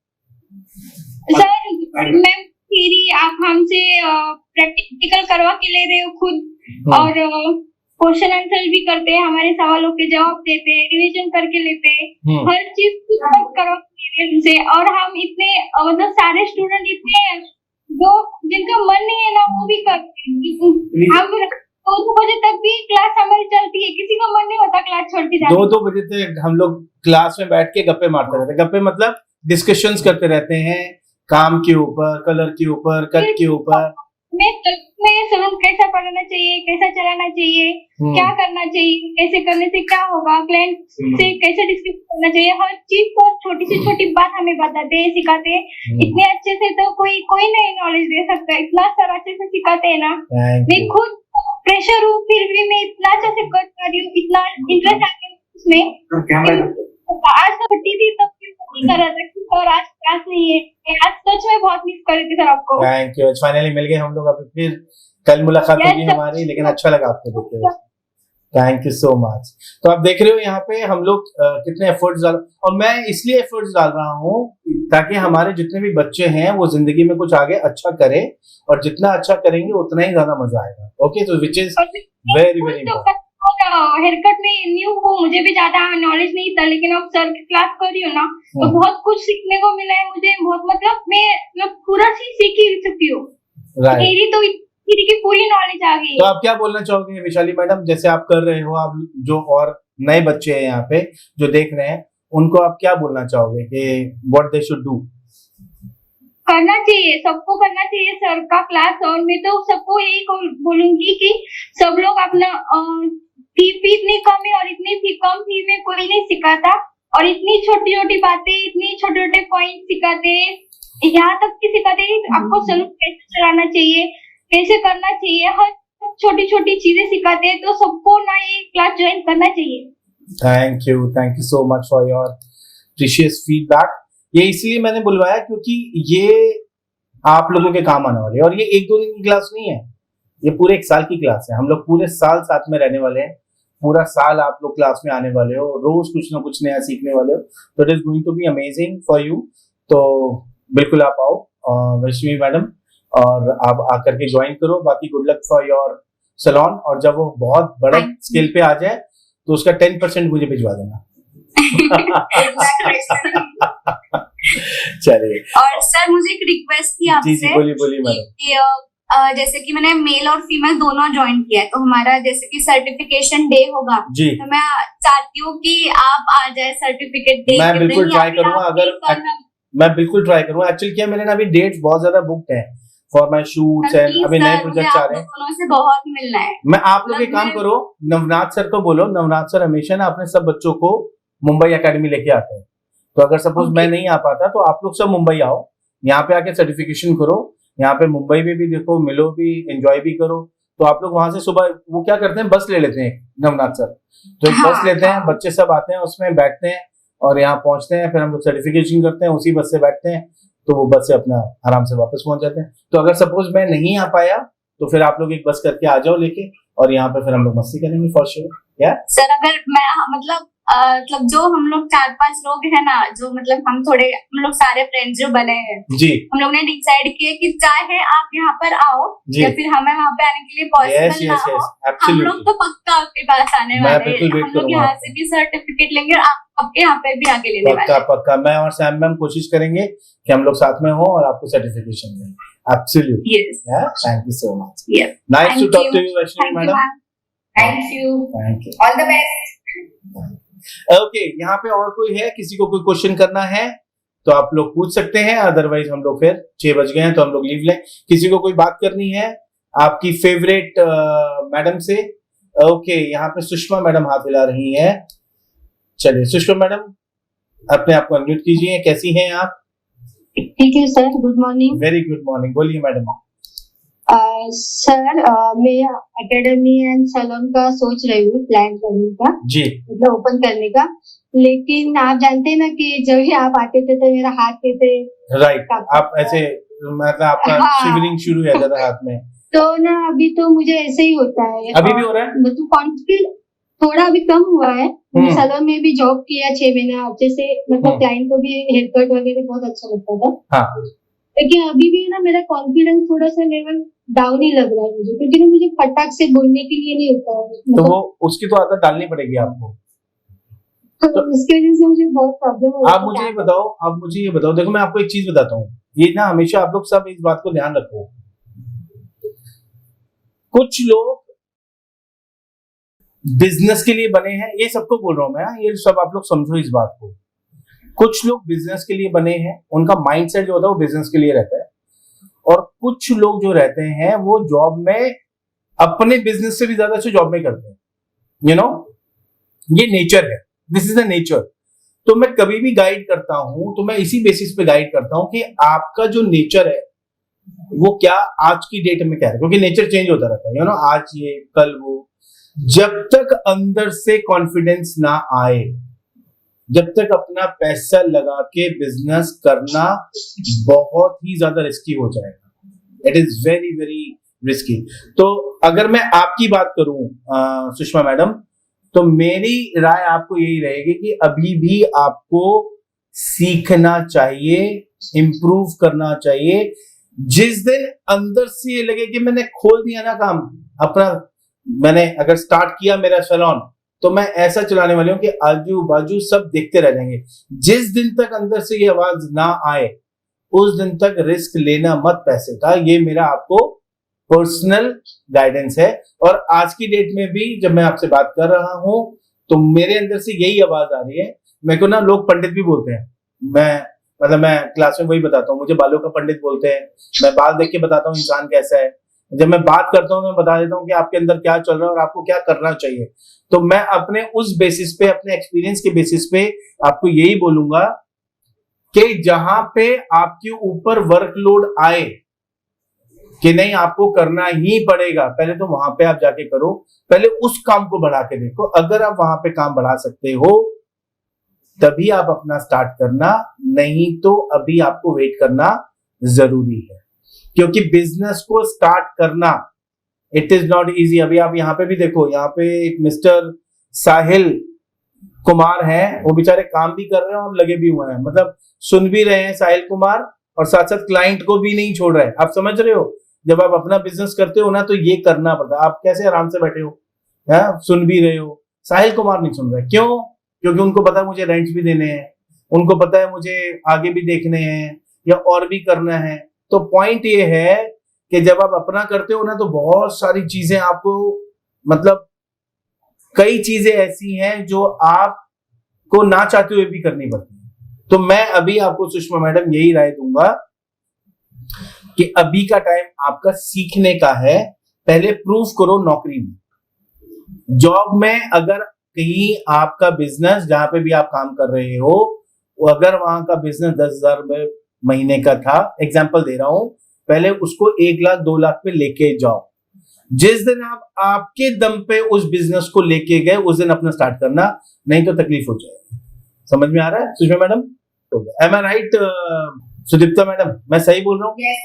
सर मैम थ्योरी आप हमसे प्रैक्टिकल करवा के ले रहे हो खुद, और क्वेश्चन आंसर भी करते हैं, हमारे सवालों के जवाब देते हैं, रिवीजन करके लेते हैं, हर चीज खुद करवा के हमसे। और हम इतने मतलब सारे स्टूडेंट इतने जो जिनका मन नहीं है ना वो भी करते हैं। हम 2 बजे तक भी क्लास हमारी चलती है, किसी का मन नहीं होता क्लास छोड़ के जाने। 2 बजे तक हम लोग क्लास में बैठ के गप्पे मारते रहते हैं। गप्पे मतलब डिस्कशंस करते रहते हैं, काम के ऊपर, कलर के ऊपर, कट के ऊपर, में सलून कैसा पढ़ाना चाहिए, कैसा चलाना चाहिए, क्या करना चाहिए, कैसे करने से क्या होगा, क्लाइंट से कैसे डिस्कस करना चाहिए, हर चीज को छोटी से छोटी बात हमें बताते हैं, सिखाते हैं। इतने अच्छे से तो कोई नहीं नॉलेज दे सकता, इतना सारा अच्छे से सिखाते हैं ना। मैं खुद प्रेशर हूँ, फिर भी मैं इतना अच्छा से कर पा रही हूँ, इतना इंटरेस्ट आ गया उसमें। आज तो छुट्टी थी तब कर रहा था, और आज क्लास नहीं है। आज सच में बहुत मिस कर रही थी सर आपको। थैंक यू, फाइनली मिल गए हम लोग। अभी फिर कल मुलाकात होगी हमारी, लेकिन अच्छा लगा आपको देख के। Thank you so much. तो आप देख रहे हो यहाँ पे हम लोग कितने एफर्ट्स डाल, और मैं इसलिए एफर्ट्स डाल रहा हूँ ताकि हमारे जितने भी बच्चे हैं वो जिंदगी में कुछ आगे अच्छा करें, और जितना अच्छा करेंगे उतना ही ज्यादा मजा आएगा। ओके, तो which is very very important. Hair cut में न्यू हूँ, मुझे भी ज्यादा नॉलेज नहीं था, लेकिन अब सर की क्लास कर रही हूँ ना, तो बहुत कुछ सीखने को मिला है मुझे। बहुत मतलब मैं पूरा चीज सीख ही चुकी हूँ, मेरी तो की पूरी नॉलेज आ गई। तो आप क्या बोलना चाहोगे वैशाली मैडम, जैसे आप कर रहे हो, आप जो और नए बच्चे हैं यहाँ पे जो देख रहे हैं, उनको आप क्या बोलना चाहोगे कि व्हाट दे शुड डू? करना चाहिए, सबको करना चाहिए सर का क्लास। और मैं तो सबको यही बोलूंगी कि सब लोग अपना फी इतनी कम है, और इतनी कम फी में कोई नहीं सिखाता, और इतनी छोटी छोटी बातें, इतनी छोटे छोटे पॉइंट सिखाते, यहाँ तक कि सिखाते आपको सलून कैसे चलाना चाहिए, कैसे करना चाहिए, हर छोटी छोटी चीजें सिखाते हैं। तो सबको ना ये क्लास ज्वाइन करना चाहिए। Thank you so much for your precious feedback. ये इसलिए मैंने बुलवाया क्योंकि ये आप लोगों के काम आने वाले है, और ये 1-2 दिन की क्लास नहीं है, ये पूरे 1 साल की क्लास है। हम लोग पूरे साल साथ में रहने वाले हैं, पूरा साल आप लोग क्लास में आने वाले हो, रोज कुछ ना कुछ नया सीखने वाले हो। तो it is going to be amazing for you. तो बिल्कुल आप आओ वैष्णवी मैडम, और आप आकर के ज्वाइन करो। बाकी good luck for your salon, और जब वो बहुत बड़े स्केल पे आ जाए तो उसका 10% मुझे भिजवा देना। चलिए। और सर मुझे एक रिक्वेस्ट थी आपसे। जी बोलिए मैडम। जैसे कि मैंने मेल और फीमेल दोनों ज्वाइन किया है, तो हमारा जैसे कि सर्टिफिकेशन डे होगा जी, तो मैं चाहती हूँ कि आप आ जाए सर्टिफिकेट डे। मैं बिल्कुल ट्राई करूंगा, मैं बिल्कुल ट्राई करूंगा। एक्चुअली क्या, मैंने ना अभी डेट्स बहुत ज्यादा बुक्ड है, फॉर माई शूट्स एंड अभी नए प्रोजेक्ट आ रहे हैं। दोनों से बहुत मिलना है। मैं आप लोग एक काम करो, नवनाथ सर को बोलो, नवनाथ सर हमेशा ना अपने सब बच्चों को मुंबई एकेडमी लेके आते हैं। तो अगर सपोज मैं नहीं आ पाता तो आप लोग सब मुंबई आओ, यहाँ पे आके सर्टिफिकेशन करो, यहाँ पे मुंबई में भी देखो, मिलो भी, एंजॉय भी करो। तो आप लोग वहां से सुबह वो क्या करते हैं, बस ले लेते हैं नवनाथ सर, तो एक बस लेते हैं, बच्चे सब आते हैं, उसमें बैठते हैं और यहाँ पहुंचते हैं, फिर हम लोग सर्टिफिकेशन करते हैं, उसी बस से बैठते हैं, तो वो बस से अपना आराम से वापस पहुंच जाते हैं। तो अगर सपोज मैं नहीं आ पाया तो फिर आप लोग एक बस करके आ जाओ लेके, और यहाँ पे फिर हम लोग मस्ती करेंगे फॉर श्योर। या सर अगर मैं मतलब जो हम लोग 4-5 लोग हैं ना, जो मतलब हम लोग सारे फ्रेंड्स जो बने हैं जी, हम लोग ने डिसाइड किया कि चाहे आप यहाँ पर आओ या फिर हमें वहाँ पे आने के लिए पॉसिबल ना हो, हम लोग तो पक्का आपके पास आने वाले हैं। हम लोग यहाँ से भी सर्टिफिकेट लेंगे और आपके यहाँ पे भी आके लेने वाले हैं। पक्का मैं और सैम मैम कोशिश करेंगे कि हम लोग साथ में हो और आपको सर्टिफिकेशन दें। Absolutely, yes, thank you so much, yes, nice to talk to you Vaishnavi madam, thank you, all the best. Okay, यहाँ पे और कोई है, किसी को कोई क्वेश्चन करना है तो आप लोग पूछ सकते हैं, अदरवाइज हम लोग फिर 6 बज गए हैं तो हम लोग लीव लें। किसी को कोई बात करनी है आपकी फेवरेट मैडम से? ओके, यहाँ पे सुषमा मैडम हाथ हिला रही है। चलिए सुषमा मैडम, अपने आप को अनम्यूट कीजिए। कैसी हैं आप? ठीक है sir, good morning. Very good morning, बोलिए मैडम। सर मैं एकेडमी एंड सैलून का सोच रही हूँ, प्लान करने का जी, मतलब ओपन करने का, लेकिन आप जानते हैं ना कि जब भी आप आते थे तो मेरा हाथ कहते राइट, आप ऐसे मतलब आपका शिवरिंग शुरू हो जाता हाथ में, तो ना अभी तो मुझे ऐसे ही होता है। अभी भी हो रहा है? मतलब कॉन्फिडेंस थोड़ा अभी कम हुआ है। सैलून में भी जॉब किया 6 महीना, अच्छे से मतलब क्लाइंट को भी हेयर कट वगैरह बहुत अच्छा लगता था। हाँ, लेकिन अभी भी ना मेरा कॉन्फिडेंस थोड़ा सा लेवल डाउन ही लग रहा है मुझे, क्योंकि ना मुझे फटाक से बोलने के लिए नहीं होता है। तो वो उसकी तो आदत डालनी पड़ेगी आपको, तो उसकी वजह से मुझे बहुत प्रॉब्लम हो रही है। आप मुझे ये बताओ, देखो मैं आपको एक चीज बताता हूँ, ये ना हमेशा आप लोग सब इस बात को ध्यान रखो। कुछ लोग बिजनेस के लिए बने हैं, ये सबको बोल रहा हूं मैं, ये सब आप लोग समझो इस बात को। कुछ लोग बिजनेस के लिए बने हैं, उनका माइंडसेट जो होता है वो बिजनेस के लिए रहता है, और कुछ लोग जो रहते हैं वो जॉब में अपने बिजनेस से भी ज्यादा अच्छे जॉब में करते हैं। यू नो, ये नेचर है, दिस इज द नेचर। तो मैं कभी भी गाइड करता हूं तो मैं इसी बेसिस पे गाइड करता हूं कि आपका जो नेचर है वो क्या आज की डेट में क्या है, क्योंकि नेचर चेंज होता रहता है। यू नो, आज ये कल वो, जब तक अंदर से कॉन्फिडेंस ना आए, जब तक अपना पैसा लगा के बिजनेस करना बहुत ही ज्यादा रिस्की हो जाएगा। It is very very risky. तो अगर मैं आपकी बात करूं सुषमा मैडम, तो मेरी राय आपको यही रहेगी कि अभी भी आपको सीखना चाहिए, इम्प्रूव करना चाहिए। जिस दिन अंदर से ये लगे कि मैंने खोल दिया ना काम अपना, मैंने अगर स्टार्ट किया मेरा सैलून, तो मैं ऐसा चलाने वाली हूँ कि आजू बाजू सब देखते रह जाएंगे। जिस दिन तक अंदर से ये आवाज ना आए उस दिन तक रिस्क लेना मत पैसे का। ये मेरा आपको पर्सनल गाइडेंस है। और आज की डेट में भी जब मैं आपसे बात कर रहा हूं तो मेरे अंदर से यही आवाज आ रही है। मेरे को ना लोग पंडित भी बोलते हैं, मैं क्लास में वही बताता हूँ, मुझे बालों का पंडित बोलते हैं। मैं बाल देख के बताता हूँ इंसान कैसा है। जब मैं बात करता हूँ मैं बता देता हूँ कि आपके अंदर क्या चल रहा है और आपको क्या करना चाहिए। तो मैं अपने उस बेसिस पे, अपने एक्सपीरियंस के बेसिस पे आपको यही बोलूंगा कि जहां पे आपके ऊपर वर्कलोड आए कि नहीं आपको करना ही पड़ेगा, पहले तो वहां पे आप जाके करो, पहले उस काम को बढ़ा के देखो। अगर आप वहां पे काम बढ़ा सकते हो तभी आप अपना स्टार्ट करना, नहीं तो अभी आपको वेट करना जरूरी है। क्योंकि बिजनेस को स्टार्ट करना इट इज नॉट इजी। अभी आप यहाँ पे भी देखो, यहाँ पे एक मिस्टर साहिल कुमार हैं, वो बेचारे काम भी कर रहे हैं और लगे भी हुए हैं, मतलब सुन भी रहे हैं साहिल कुमार और साथ साथ क्लाइंट को भी नहीं छोड़ रहे हैं। आप समझ रहे हो, जब आप अपना बिजनेस करते हो ना तो ये करना पड़ता है। आप कैसे आराम से बैठे हो, सुन भी रहे हो। साहिल कुमार नहीं सुन रहे, क्यों? क्योंकि उनको पता है मुझे रेंट्स भी देने हैं, उनको पता है मुझे आगे भी देखने हैं या और भी करना है। तो पॉइंट ये है कि जब आप अपना करते हो ना तो बहुत सारी चीजें आपको, मतलब कई चीजें ऐसी हैं जो आपको ना चाहते हुए भी करनी पड़ती है। तो मैं अभी आपको सुषमा मैडम यही राय दूंगा कि अभी का टाइम आपका सीखने का है। पहले प्रूव करो नौकरी में, जॉब में। अगर कहीं आपका बिजनेस जहां पे भी आप काम कर रहे हो, अगर वहां का बिजनेस 10,000 महीने का था, एग्जांपल दे रहा हूं, पहले उसको 1 लाख 2 लाख पे लेके जाओ। जिस दिन आप आपके दम पे उस बिजनेस को लेके गए, उस दिन अपना स्टार्ट करना, नहीं तो तकलीफ हो जाएगी। समझ में आ रहा है Sushma madam? M I right Sudipta madam? मैं सही बोल रहा हूँ? Yes,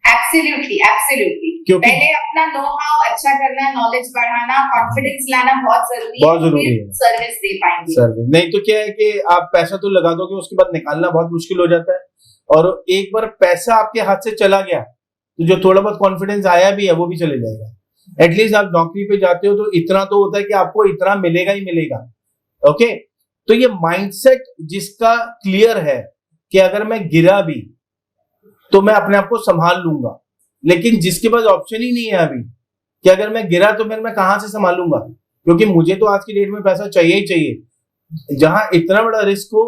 absolutely, absolutely. क्योंकि पहले अपना नो हाउ अच्छा करना, नॉलेज बढ़ाना, कॉन्फिडेंस लाना बहुत जरूरी बहुत जरूरी है। सर्विस दे पाएंगे। सर्विस नहीं तो क्या है कि आप पैसा तो लगा दोगे, उसके बाद निकालना बहुत मुश्किल हो जाता है। और एक बार पैसा आपके हाथ से चला गया तो जो थोड़ा बहुत कॉन्फिडेंस आया भी है वो भी चले जाएगा। एटलीस्ट आप नौकरी पे जाते हो तो इतना तो होता है कि आपको इतना मिलेगा ही मिलेगा। ओके, तो ये माइंडसेट जिसका क्लियर है कि अगर मैं गिरा भी तो मैं अपने आप को संभाल लूंगा, लेकिन जिसके पास ऑप्शन ही नहीं है अभी कि अगर मैं गिरा तो मैं कहां से संभालूंगा, क्योंकि मुझे तो आज की डेट में पैसा चाहिए ही चाहिए। जहां इतना बड़ा रिस्क हो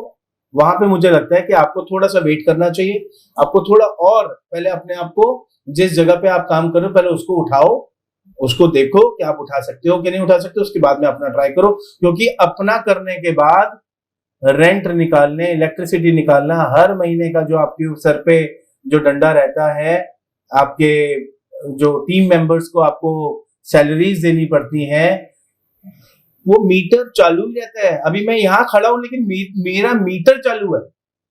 वहां पे मुझे लगता है कि आपको थोड़ा सा वेट करना चाहिए। आपको थोड़ा और पहले अपने आप को, जिस जगह पे आप काम कर रहे हो, पहले उसको उठाओ, उसको देखो कि आप उठा सकते हो कि नहीं उठा सकते, उसके बाद में अपना ट्राई करो। क्योंकि अपना करने के बाद रेंट निकालने, इलेक्ट्रिसिटी निकालना, हर महीने का जो आपके सर पे जो डंडा रहता है, आपके जो टीम मेंबर्स को आपको सैलरीज देनी पड़ती हैं, वो मीटर चालू ही रहता है। अभी मैं यहाँ खड़ा हूं लेकिन मेरा मीटर चालू है।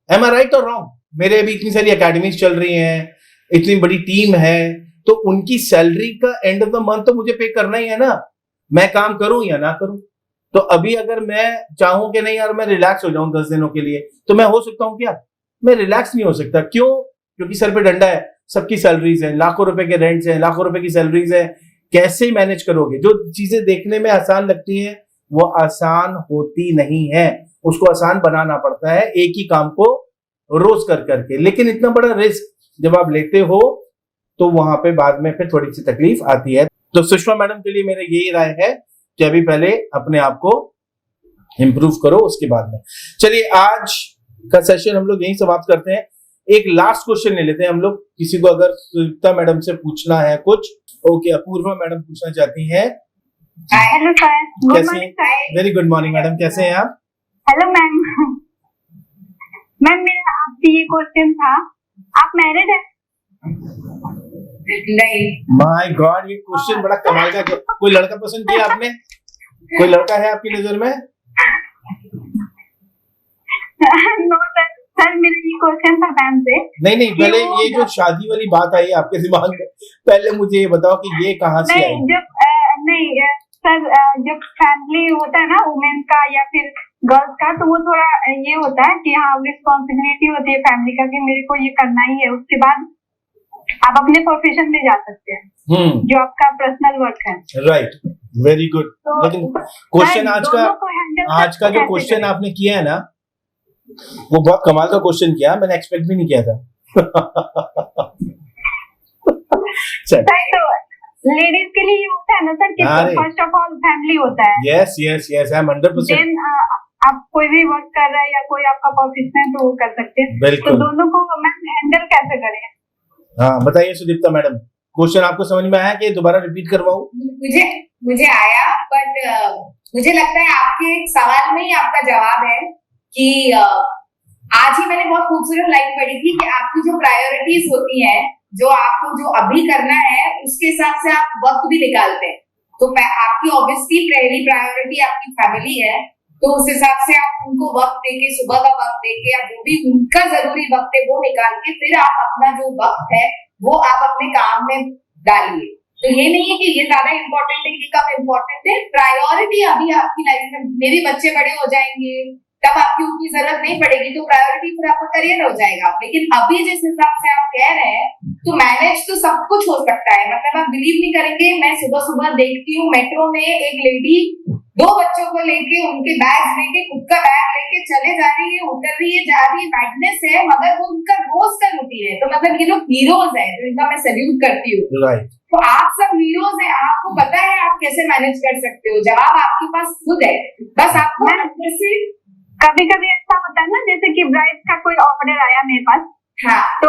एम आई राइट और रॉन्ग? मेरे अभी इतनी सारी एकेडमीज चल रही हैं, इतनी बड़ी टीम है, तो उनकी सैलरी का एंड ऑफ द मंथ तो मुझे पे करना ही है ना, मैं काम करूं या ना करूं। तो अभी अगर मैं चाहूं कि नहीं यार मैं रिलैक्स हो जाऊं 10 दिनों के लिए, तो मैं हो सकता हूं क्या? मैं रिलैक्स नहीं हो सकता। क्यों? क्योंकि सर पे डंडा है, सबकी सैलरीज है, लाखों रुपए के रेंट्स है, लाखों रुपए की सैलरीज है। कैसे मैनेज करोगे? जो चीजें देखने में आसान लगती हैं वो आसान होती नहीं है, उसको आसान बनाना पड़ता है एक ही काम को रोज कर करके। लेकिन इतना बड़ा रिस्क जब आप लेते हो तो वहां पे बाद में फिर थोड़ी सी तकलीफ आती है। तो सुषमा मैडम के लिए मेरा यही राय है कि अभी पहले अपने आप को इंप्रूव करो, उसके बाद में। चलिए आज का सेशन हम लोग यही समाप्त करते हैं। एक लास्ट क्वेश्चन ले लेते हैं हम लोग, किसी को अगर सुदीप्ता मैडम से पूछना है कुछ। ओके, अपूर्वा मैडम पूछना चाहती हैं। Hello sir, good morning sir. Very good morning madam, कैसे हैं आप? Hello ma'am. मैम मेरा आपसे ये क्वेश्चन था, आप मैरिड है? नहीं। माय गॉड, ये क्वेश्चन बड़ा कमाल का। कोई लड़का पसंद किया आपने? कोई लड़का है आपकी नजर में? नो सर, मेरा ये क्वेश्चन था मैम से। नहीं, पहले ये जो शादी वाली बात आई आपके दिमाग में, पहले मुझे ये बताओ कि ये कहाँ से आई? नहीं सर, जब फैमिली होता है ना वुमेन का या फिर गर्ल्स का, तो वो थोड़ा ये होता है कि हाँ रिस्पॉन्सिबिलिटी होती है फैमिली का कि मेरे को ये करना ही है। उसके बाद आप अपने प्रोफेशन में जा सकते हैं, जो आपका पर्सनल वर्क है। Right, very good. लेकिन क्वेश्चन आज का जो क्वेश्चन आपने किया है ना, वो बहुत कमाल का क्वेश्चन किया, मैंने एक्सपेक्ट भी नहीं किया था। तो लेडीज के लिए ये होता है ना सर कि फर्स्ट ऑफ ऑल फैमिली होता है। Yes, I am 100%। देन आप कोई भी वर्क कर रहा है या कोई आपका प्रोफेशन है तो वो कर सकते हैं। तो दोनों को मैम हैंडल कैसे करें? हाँ बताइए सुदीप्ता मैडम, क्वेश्चन आपको समझ में आया कि दोबारा रिपीट करवाऊं? मुझे आया, बट मुझे लगता है आपके सवाल में ही आपका जवाब है कि आज ही मैंने बहुत खूबसूरत लाइन पढ़ी थी कि आपकी जो प्रायोरिटीज होती हैं, जो आपको जो अभी करना है उसके हिसाब से आप वक्त भी निकालते हैं। तो आपकी ऑब्वियसली पहली प्रायोरिटी आपकी फैमिली है, तो उस हिसाब से आप उनको वक्त देके, सुबह का वक्त देके, या जो भी उनका जरूरी वक्त है वो निकाल के फिर आप अपना जो वक्त है वो आप अपने काम में डालिए। तो ये नहीं है कि ये ज्यादा इम्पोर्टेंट है, ये कम इम्पोर्टेंट है। प्रायोरिटी अभी आपकी लाइफ में, मेरे बच्चे बड़े हो जाएंगे तब आपकी उतनी जरूरत नहीं पड़ेगी, तो प्रायोरिटी फिर आपका करियर हो जाएगा। लेकिन अभी जिस हिसाब से आप कह रहे हैं तो मैनेज तो सब कुछ हो सकता है। मतलब आप बिलीव नहीं करेंगे, मैं सुबह सुबह देखती हूँ मेट्रो में एक लेडी 2 बच्चों को लेके, उनके बैग लेके, खुद का बैग लेके चले जा रही है, उतर रही है, जा रही है। मैडनेस है, मगर वो उनका रोज का रूटीन है। तो मतलब ये लोग हीरोज है, तो इनका मैं सैल्यूट करती हूँ। राइट। तो आप सब हीरोज हैं, आपको पता है आप कैसे मैनेज कर सकते हो, जवाब आपके पास खुद है, बस आपको जैसे कभी कभी ऐसा होता है ना, जैसे कि ब्राइड का कोई ऑर्डर आया मेरे पास, हाँ, तो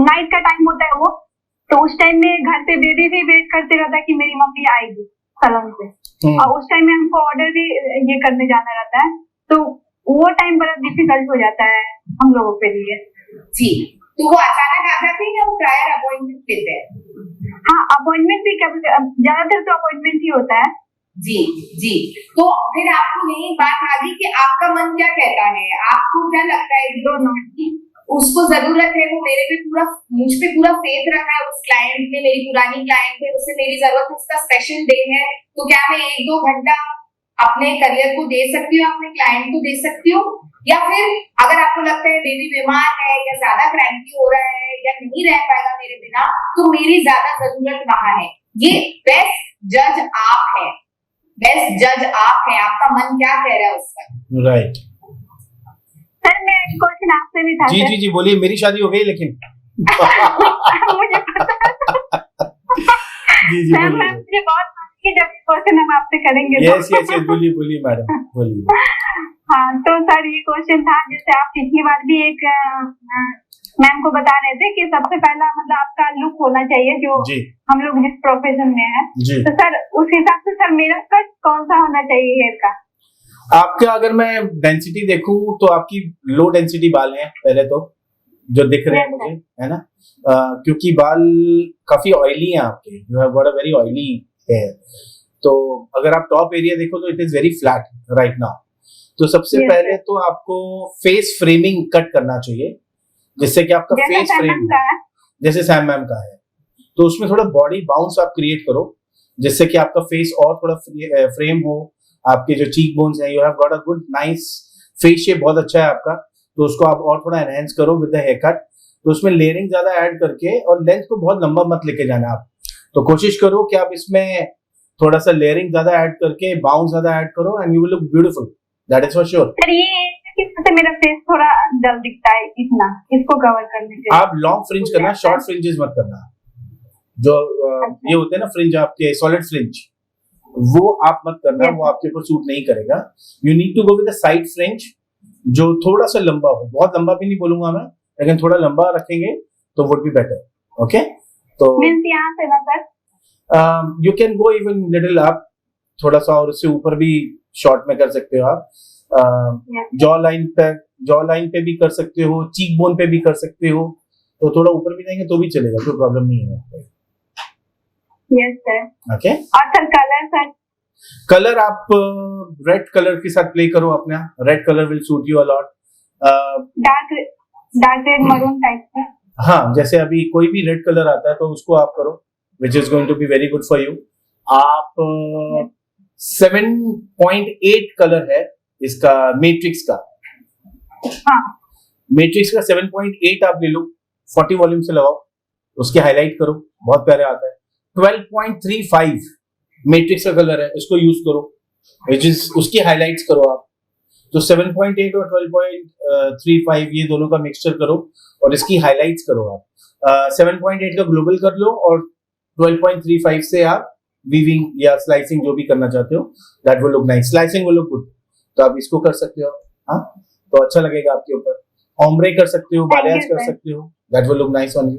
नाइट का टाइम होता है वो, तो उस टाइम में घर पे बेबी भी वेट करते रहता है कि मेरी मम्मी आएगी सैलून से, और उस टाइम में हमको ऑर्डर भी ये करने जाना रहता है, तो वो टाइम बड़ा डिफिकल्ट हो जाता है हम लोगों के लिए। जी, तो वो अचानक आ जाते हैं या वो प्रायर अपॉइंटमेंट लेते हैं? हाँ, अपॉइंटमेंट भी कभी, ज्यादातर तो अपॉइंटमेंट ही होता है। जी जी, तो फिर आपको यही बात आ गई कि आपका मन क्या कहता है, आपको क्या लगता है दोनों की उसको जरूरत है, वो मेरे पे पूरा, मुझ पे पूरा फेथ रखा है उस क्लाइंट ने, मेरी पुरानी क्लाइंट है, उससे मेरी जरूरत है, उसका स्पेशल डे है, तो क्या मैं 1-2 घंटा अपने करियर को दे सकती हूँ, अपने क्लाइंट को दे सकती हूँ? या फिर अगर आपको लगता है बेबी बीमार है या ज्यादा क्रैंकी हो रहा है या नहीं रह पाएगा मेरे बिना, तो मेरी ज्यादा जरूरत वहां है। ये बेस्ट जज आप है, बेस्ट जज आप है, आपका मन क्या कह रहा है उस पर। राइट। सर मैं एक क्वेश्चन आपसे भी था। जी जी जी बोलिए। मेरी शादी हो गई लेकिन मुझे पता जी जी सर, बोलिए। मुझे बहुत कि जब क्वेश्चन हम आपसे करेंगे यस यस यस बोलिए बोलिए मैडम बोलिए। हाँ, तो सर ये क्वेश्चन था, जैसे आप पिछली बार भी एक मैम को बता रहे थे कि सबसे पहला मतलब आपका लुक होना चाहिए, जो जी हम लोग जिस प्रोफेशन में है, जी। तो सर उस हिसाब से सर मेरा कट कौन सा होना चाहिए हेयर का? आपका अगर मैं डेंसिटी देखूं तो आपकी लो डेंसिटी बाल हैं पहले तो, जो दिख रहे हैं मुझे, है ना? क्योंकि बाल काफी ऑयली हैं आपके, you have got a very oily hair. तो अगर आप टॉप एरिया देखो तो it is very flat right now. तो सबसे पहले तो आपको फेस फ्रेमिंग कट करना चाहिए, जिससे कि आपका फेस फ्रेम जैसे सैम मैम का है, तो उसमें थोड़ा बॉडी बाउंस आप क्रिएट करो, जिससे कि आपका फेस और थोड़ा फ्रेम हो। आपके जो चीक बोन्स हैं, you have got a good nice face shape, बहुत अच्छा है आपका, तो उसको आप और थोड़ा एनहेंस करो विद द हेयर कट। तो उसमें लेयरिंग ज्यादा ऐड करके, और लेंथ को बहुत लंबा मत लेके जाना आप, तो कोशिश करो कि आप इसमें थोड़ा सा लेयरिंग ज्यादा ऐड करके बाउंस ज्यादा ऐड करो, and you will look beautiful, that is for sure. Sir ये इससे मेरा फेस थोड़ा डल दिखता है, इतना इसको कवर करने के लिए आप लॉन्ग फ्रिंज करना, शॉर्ट फ्रिंजेस मत करना। जो ये होते हैं ना फ्रिंज आपके सॉलिड फ्रिंज, वो आप मत करना, वो आपके ऊपर सूट नहीं करेगा। You need to go with the side fringe, जो थोड़ा सा लंबा हो, बहुत लंबा भी नहीं बोलूंगा मैं, लेकिन थोड़ा लंबा रखेंगे तो वुड बी बेटर। ओके, तो मींस यहाँ से ना sir you can go even little up थोड़ा सा, और उससे ऊपर भी शॉर्ट में कर सकते हो आप। जॉ लाइन पे भी कर सकते हो, चीक बोन पे भी कर सकते हो, तो थोड़ा ऊपर भी जाएंगे तो भी चलेगा, कोई प्रॉब्लम नहीं है। Yes sir. ओके, और सर कलर, सर कलर आप रेड कलर के साथ प्ले करो अपना, red colour will suit you a lot. Dark red maroon type का। हाँ, जैसे अभी कोई भी रेड कलर आता है तो उसको आप करो, which is going to be very good for you. आप 7.8 कलर है इसका मैट्रिक्स का, हाँ मैट्रिक्स का 7.8 आप ले लो, 40 वॉल्यूम से लगाओ, उसके हाईलाइट करो, बहुत प्यारे आता है। 12.35 मैट्रिक्स का कलर है, इसको यूज करो, विच इज उसकी हाईलाइट्स करो आप। तो 7.8 और 12.35 ये दोनों का मिक्सचर करो और इसकी हाईलाइट्स करो आप। 7.8 का ग्लोबल कर लो और 12.35 से आप वीविंग या स्लाइसिंग जो भी करना चाहते हो, that will look nice, slicing will look good, तो आप इसको कर सकते हो। हाँ, तो अच्छा लगेगा आपके ऊपर। ऑम्ब्रे कर सकते हो, बालियाज कर सकते हो, that will look nice on you.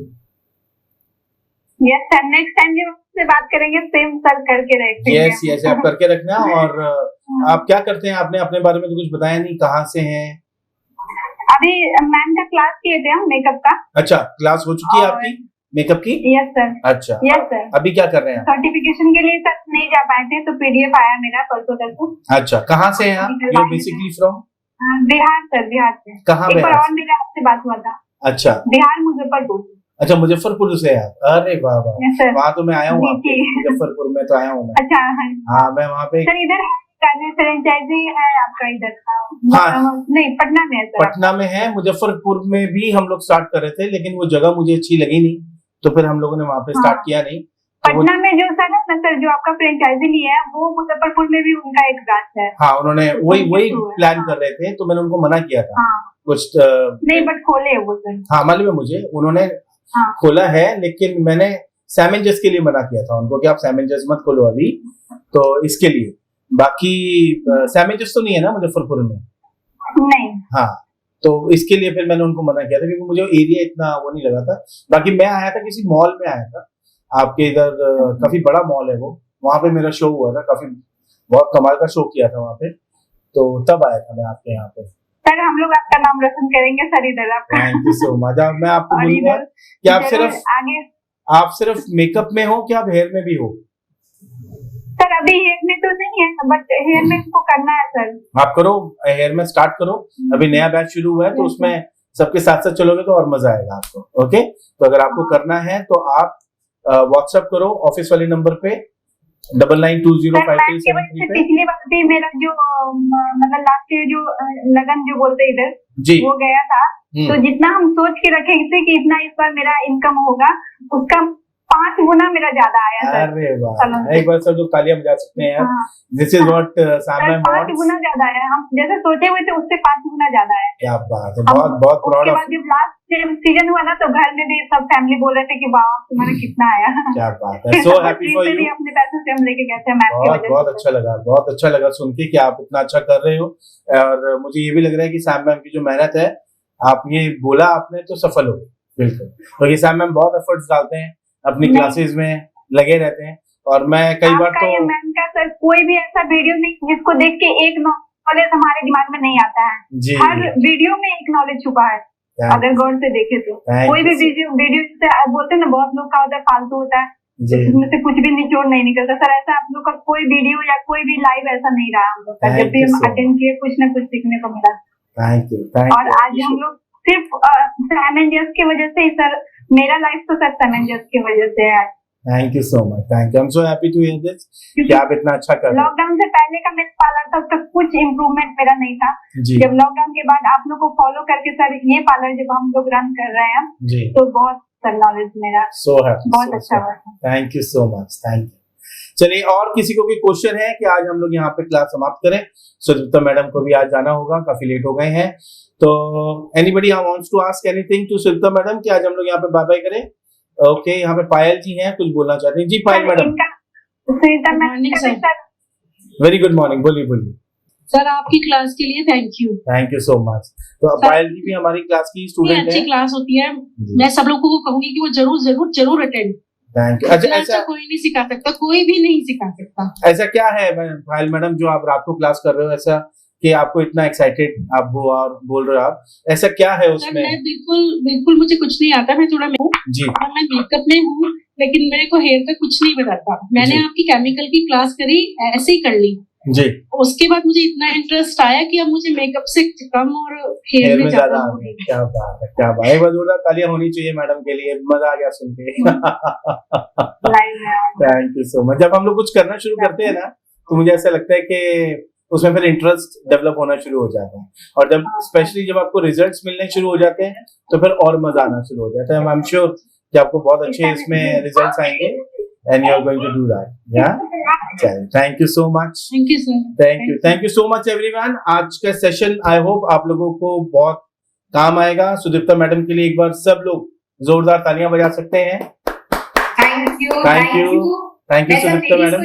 Yes sir, next time जब आपसे बात करेंगे सेम सर करके रखेंगे। यस यस, आप करके रखना। और आप क्या करते हैं, आपने अपने बारे में तो कुछ बताया नहीं, कहाँ से हैं? अभी मैम का क्लास किए थे हम मेकअप का। अच्छा, क्लास हो चुकी है आपकी मेकअप की? Yes sir. अच्छा, यस सर। अभी क्या कर रहे हैं? सर्टिफिकेशन के लिए सर नहीं जा पाए थे, तो पीडीएफ आया मेरा परसों तक को। अच्छा, कहाँ से हैं आप? You basically from Bihar sir, Bihar से। कहाँ? एक बार और मेरा आपसे बात हुआ था। अच्छा, बिहार मुजफ्फरपुर। अच्छा, मुजफ्फरपुर से आप? अरे वाह वाह, वहाँ तो मैं आया हूँ, मुजफ्फरपुर में तो आया हूँ मैं। अच्छा, हाँ, मैं वहाँ पे। सर इधर फ्रेंचाइजी है आपका इधर? हाँ, नहीं, पटना में है सर। पटना में है, मुजफ्फरपुर में भी हम लोग स्टार्ट कर रहे थे, लेकिन वो जगह मुझे अच्छी लगी नहीं, तो फिर हम लोगों ने वहाँ पे स्टार्ट किया नहीं। पटना में जो सर है ना सर, जो आपका फ्रेंचाइजी लिया है, वो मुजफ्फरपुर में भी उनका एक ब्रांच है। हाँ, उन्होंने वही प्लान कर रहे थे, तो मैंने उनको मना किया था कुछ नहीं, बट खोले वो सर। हाँ, मालूम है मुझे, उन्होंने खोला है, लेकिन मैंने सैमेंजस के लिए मना किया था उनको कि आप सैमेंजस मत खोलो अभी, तो इसके लिए। बाकी सैमेंजस तो नहीं है ना मुजफ्फरपुर में? नहीं। हाँ, तो इसके लिए फिर मैंने उनको मना किया था, क्योंकि मुझे एरिया इतना वो नहीं लगा था। बाकी मैं आया था किसी मॉल में आया था आपके इधर, काफी बड़ा मॉल है वो, वहां पे मेरा शो हुआ था, काफी बहुत कमाल का शो किया था वहां पे, तो तब आया था मैं आपके यहाँ पे। सर हम लोग आपका नाम रोशन करेंगे सर इधर आपका। Thank you so much. मैं आपको बोलूंगा कि आप सिर्फ मेकअप में हो कि आप हेयर में भी हो? सर अभी हेयर में तो नहीं है, बट हेयर में इसको करना है सर। आप करो, हेयर में स्टार्ट करो, अभी नया बैच शुरू हुआ है, तो उसमें सबके साथ साथ चलोगे तो और मजा आएगा आपको। ओके, तो अगर आपको करना है तो आप व्हाट्सएप करो ऑफिस वाले नंबर पे 99205373 पे। पिछली बार भी मेरा जो मतलब लास्ट ईयर जो लगन जो बोलते इधर जी वो गया था, तो जितना हम सोच के रखे थे कि इतना इस बार मेरा इनकम होगा, उसका 5 गुना मेरा ज्यादा आया सर। अरे वाह, एक बार सब लोग तालियां बजा सकते हैं। दिस इज व्हाट सामना 5 गुना ज्यादा आया, हम जैसे सोचे हुए थे उससे 5 गुना ज्यादा आया। क्या बात है, बहुत बहुत प्राउड ऑफ। जब लास्ट सीजन हुआ ना तो घर में भी सब फैमिली बोल रहे थे कि वाह तुम्हारा कितना आया। क्या बात है, सो हैप्पी फॉर यू। अपने पैसे से हम लेके गए थे मैम की वजह से। बहुत अच्छा लगा, बहुत अच्छा लगा सुन के कि आप इतना अच्छा कर रहे हो, और मुझे ये भी लग रहा है कि सैम मैम की जो मेहनत है, आप ये बोला आपने तो सफल हो बिल्कुल, क्योंकि सैम मैम बहुत एफर्ट्स डालते हैं, अपनी क्लासेस में लगे रहते हैं, और मैं कई बार तो मैम का सर कोई भी ऐसा वीडियो नहीं जिसको देख के एक नॉलेज हमारे दिमाग में नहीं आता है। हर वीडियो में एक नॉलेज छुपा है अगर गौर से देखे तो। कोई भी वीडियो से बोलते हैं ना, बहुत लोग का होता है फालतू होता है, इसमें से कुछ भी निचोड़ नहीं निकलता। सर ऐसा आप लोग का कोई वीडियो या कोई भी लाइव ऐसा नहीं रहा हम लोग का, जब भी हम अटेंड किए कुछ ना कुछ सीखने को मिला। Thank you. और आज हम लोग सिर्फ सैम एंड जस की वजह से ही सर, मेरा लाइफ तो सर सैम एंड जस की वजह से है। Thank you so much, thank you, I am so happy to hear this कि आप इतना अच्छा कर रहे हैं। लॉकडाउन से पहले का मेरा पार्लर था, उसका कुछ इम्प्रूवमेंट मेरा नहीं था। जब लॉकडाउन के बाद आप लोग को फॉलो करके सर ये पार्लर जब हम लोग रन कर रहे हैं जी, तो बहुत सर नॉलेज मेरा सो हैप्पी, बहुत अच्छा हुआ। Thank you so much, thank you. चलिए, और किसी को कोई क्वेश्चन है कि आज हम लोग यहाँ पे क्लास समाप्त करें? सुदीप्ता मैडम को भी आज जाना होगा, काफी लेट हो गए हैं, तो anybody wants to ask anything to Sudipta madam कि आज हम लोग यहाँ पे बाय बाय करें? ओके, यहाँ पे पायल जी हैं, कुछ बोलना चाहते हैं। जी पायल मैडम। वेरी गुड मॉर्निंग, बोलिए बोलिए। सर आपकी क्लास के लिए थैंक यू सो मच। तो पायल जी भी हमारी क्लास की स्टूडेंट है। अच्छी क्लास होती है, मैं सब लोगों को कहूंगी कि वो जरूर अटेंड। Thank you. अच्छा, ऐसा कोई नहीं सिखा सकता, कोई भी नहीं सिखा सकता। ऐसा क्या है पायल मैडम जो आप रात को क्लास कर रहे हो, ऐसा कि आपको इतना एक्साइटेड आप वो और बोल रहे हो, आप ऐसा क्या है उसमें? मैं बिल्कुल मुझे कुछ नहीं आता, मैं थोड़ा जी, मैं मेकअप में हूँ, लेकिन मेरे को हेयर का कुछ नहीं बताता। मैंने आपकी केमिकल की क्लास करी, ऐसे ही कर ली जी। उसके बाद मुझे इतना इंटरेस्ट आया कि अब मुझे मेकअप से कम और हेयर में ज्यादा। क्या बात है, क्या बात है, एक बार जोरदार तालियां होनी चाहिए मैडम के लिए, मजा आ गया सुन के। Thank you so much. जब हम लोग कुछ करना शुरू करते हैं ना, तो मुझे ऐसा लगता है कि उसमें फिर इंटरेस्ट डेवलप होना शुरू हो जाता है, और जब स्पेशली जब आपको रिजल्ट्स मिलने शुरू हो जाते हैं तो फिर और मजा आना शुरू हो जाता है। आई एम श्योर कि आपको बहुत अच्छे इसमें रिजल्ट्स आएंगे, and you are going to do that. या चलिए, thank you so much. Thank you sir. Thank you so much everyone. आज का सेशन आई होप आप लोगों को बहुत काम आएगा। सुदीप्ता मैडम के लिए एक बार सब लोग जोरदार तालियां बजा सकते हैं। Thank you Sudipta madam.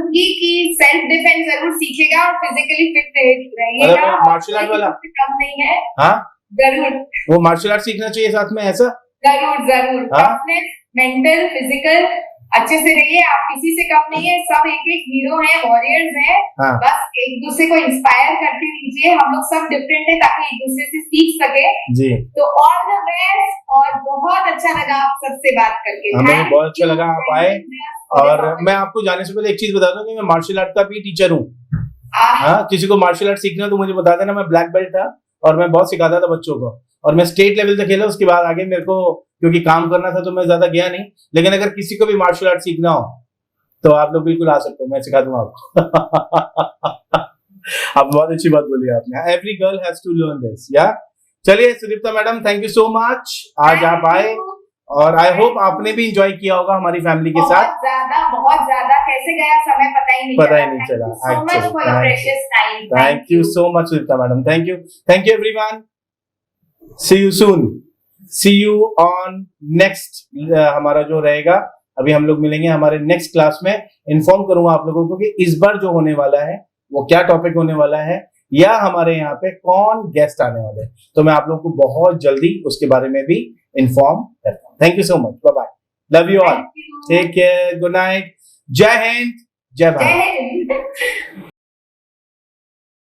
कि सेल्फ डिफेंस जरूर सीखेगा और फिजिकली फिट रहिएगा। मार्शल आर्ट वाला कम नहीं है। हाँ जरूर, वो मार्शल आर्ट सीखना चाहिए साथ में, ऐसा जरूर। टफनेस, मेंटल, फिजिकल अच्छे से रहिए। आप किसी से कम नहीं है, सब एक एक हीरो हैं, वॉरियर्स हैं। बस एक दूसरे को इंस्पायर करते रहिए। हम लोग सब डिफरेंट है ताकि एक दूसरे से सीख सके जी। तो ऑल द बेस्ट, और बहुत अच्छा लगा आप सबसे बात करके। हमें बहुत अच्छा लगा आप आए, और मैं आपको जाने से पहले एक चीज बता दूं कि मैं मार्शल आर्ट का भी टीचर हूँ। हाँ, किसी को मार्शल आर्ट सीखना तो मुझे बता देना, मैं ब्लैक बेल्ट था और मैं बहुत सिखाता था बच्चों को, और मैं स्टेट लेवल तक खेला। उसके बाद आगे मेरे को क्योंकि काम करना था तो मैं ज्यादा गया नहीं, लेकिन अगर किसी को भी मार्शल आर्ट सीखना हो तो आप लोग बिल्कुल आ सकते हैं, मैं सिखा दूंगा आपको। आप बहुत अच्छी बात बोली आपने, every girl has to learn this. या चलिए Sudipta madam, thank you so much, आज आप आए, और आई होप आपने भी एंजॉय किया होगा हमारी फैमिली के साथ। बहुत ज्यादा कैसे गया समय पता ही नहीं चला। Thank you so much Sudipta madam, thank you everyone, see you soon, see you on next. हमारा जो रहेगा, अभी हम लोग मिलेंगे हमारे नेक्स्ट क्लास में। इन्फॉर्म करूंगा आप लोगों को कि इस बार जो होने वाला है वो क्या टॉपिक होने वाला है, या हमारे यहाँ पे कौन गेस्ट आने वाले हैं, तो मैं आप लोगों को बहुत जल्दी उसके बारे में भी इन्फॉर्म करता हूँ। Thank you so much, bye bye, love you all, take care, good night, जय हिंद, जय भारत।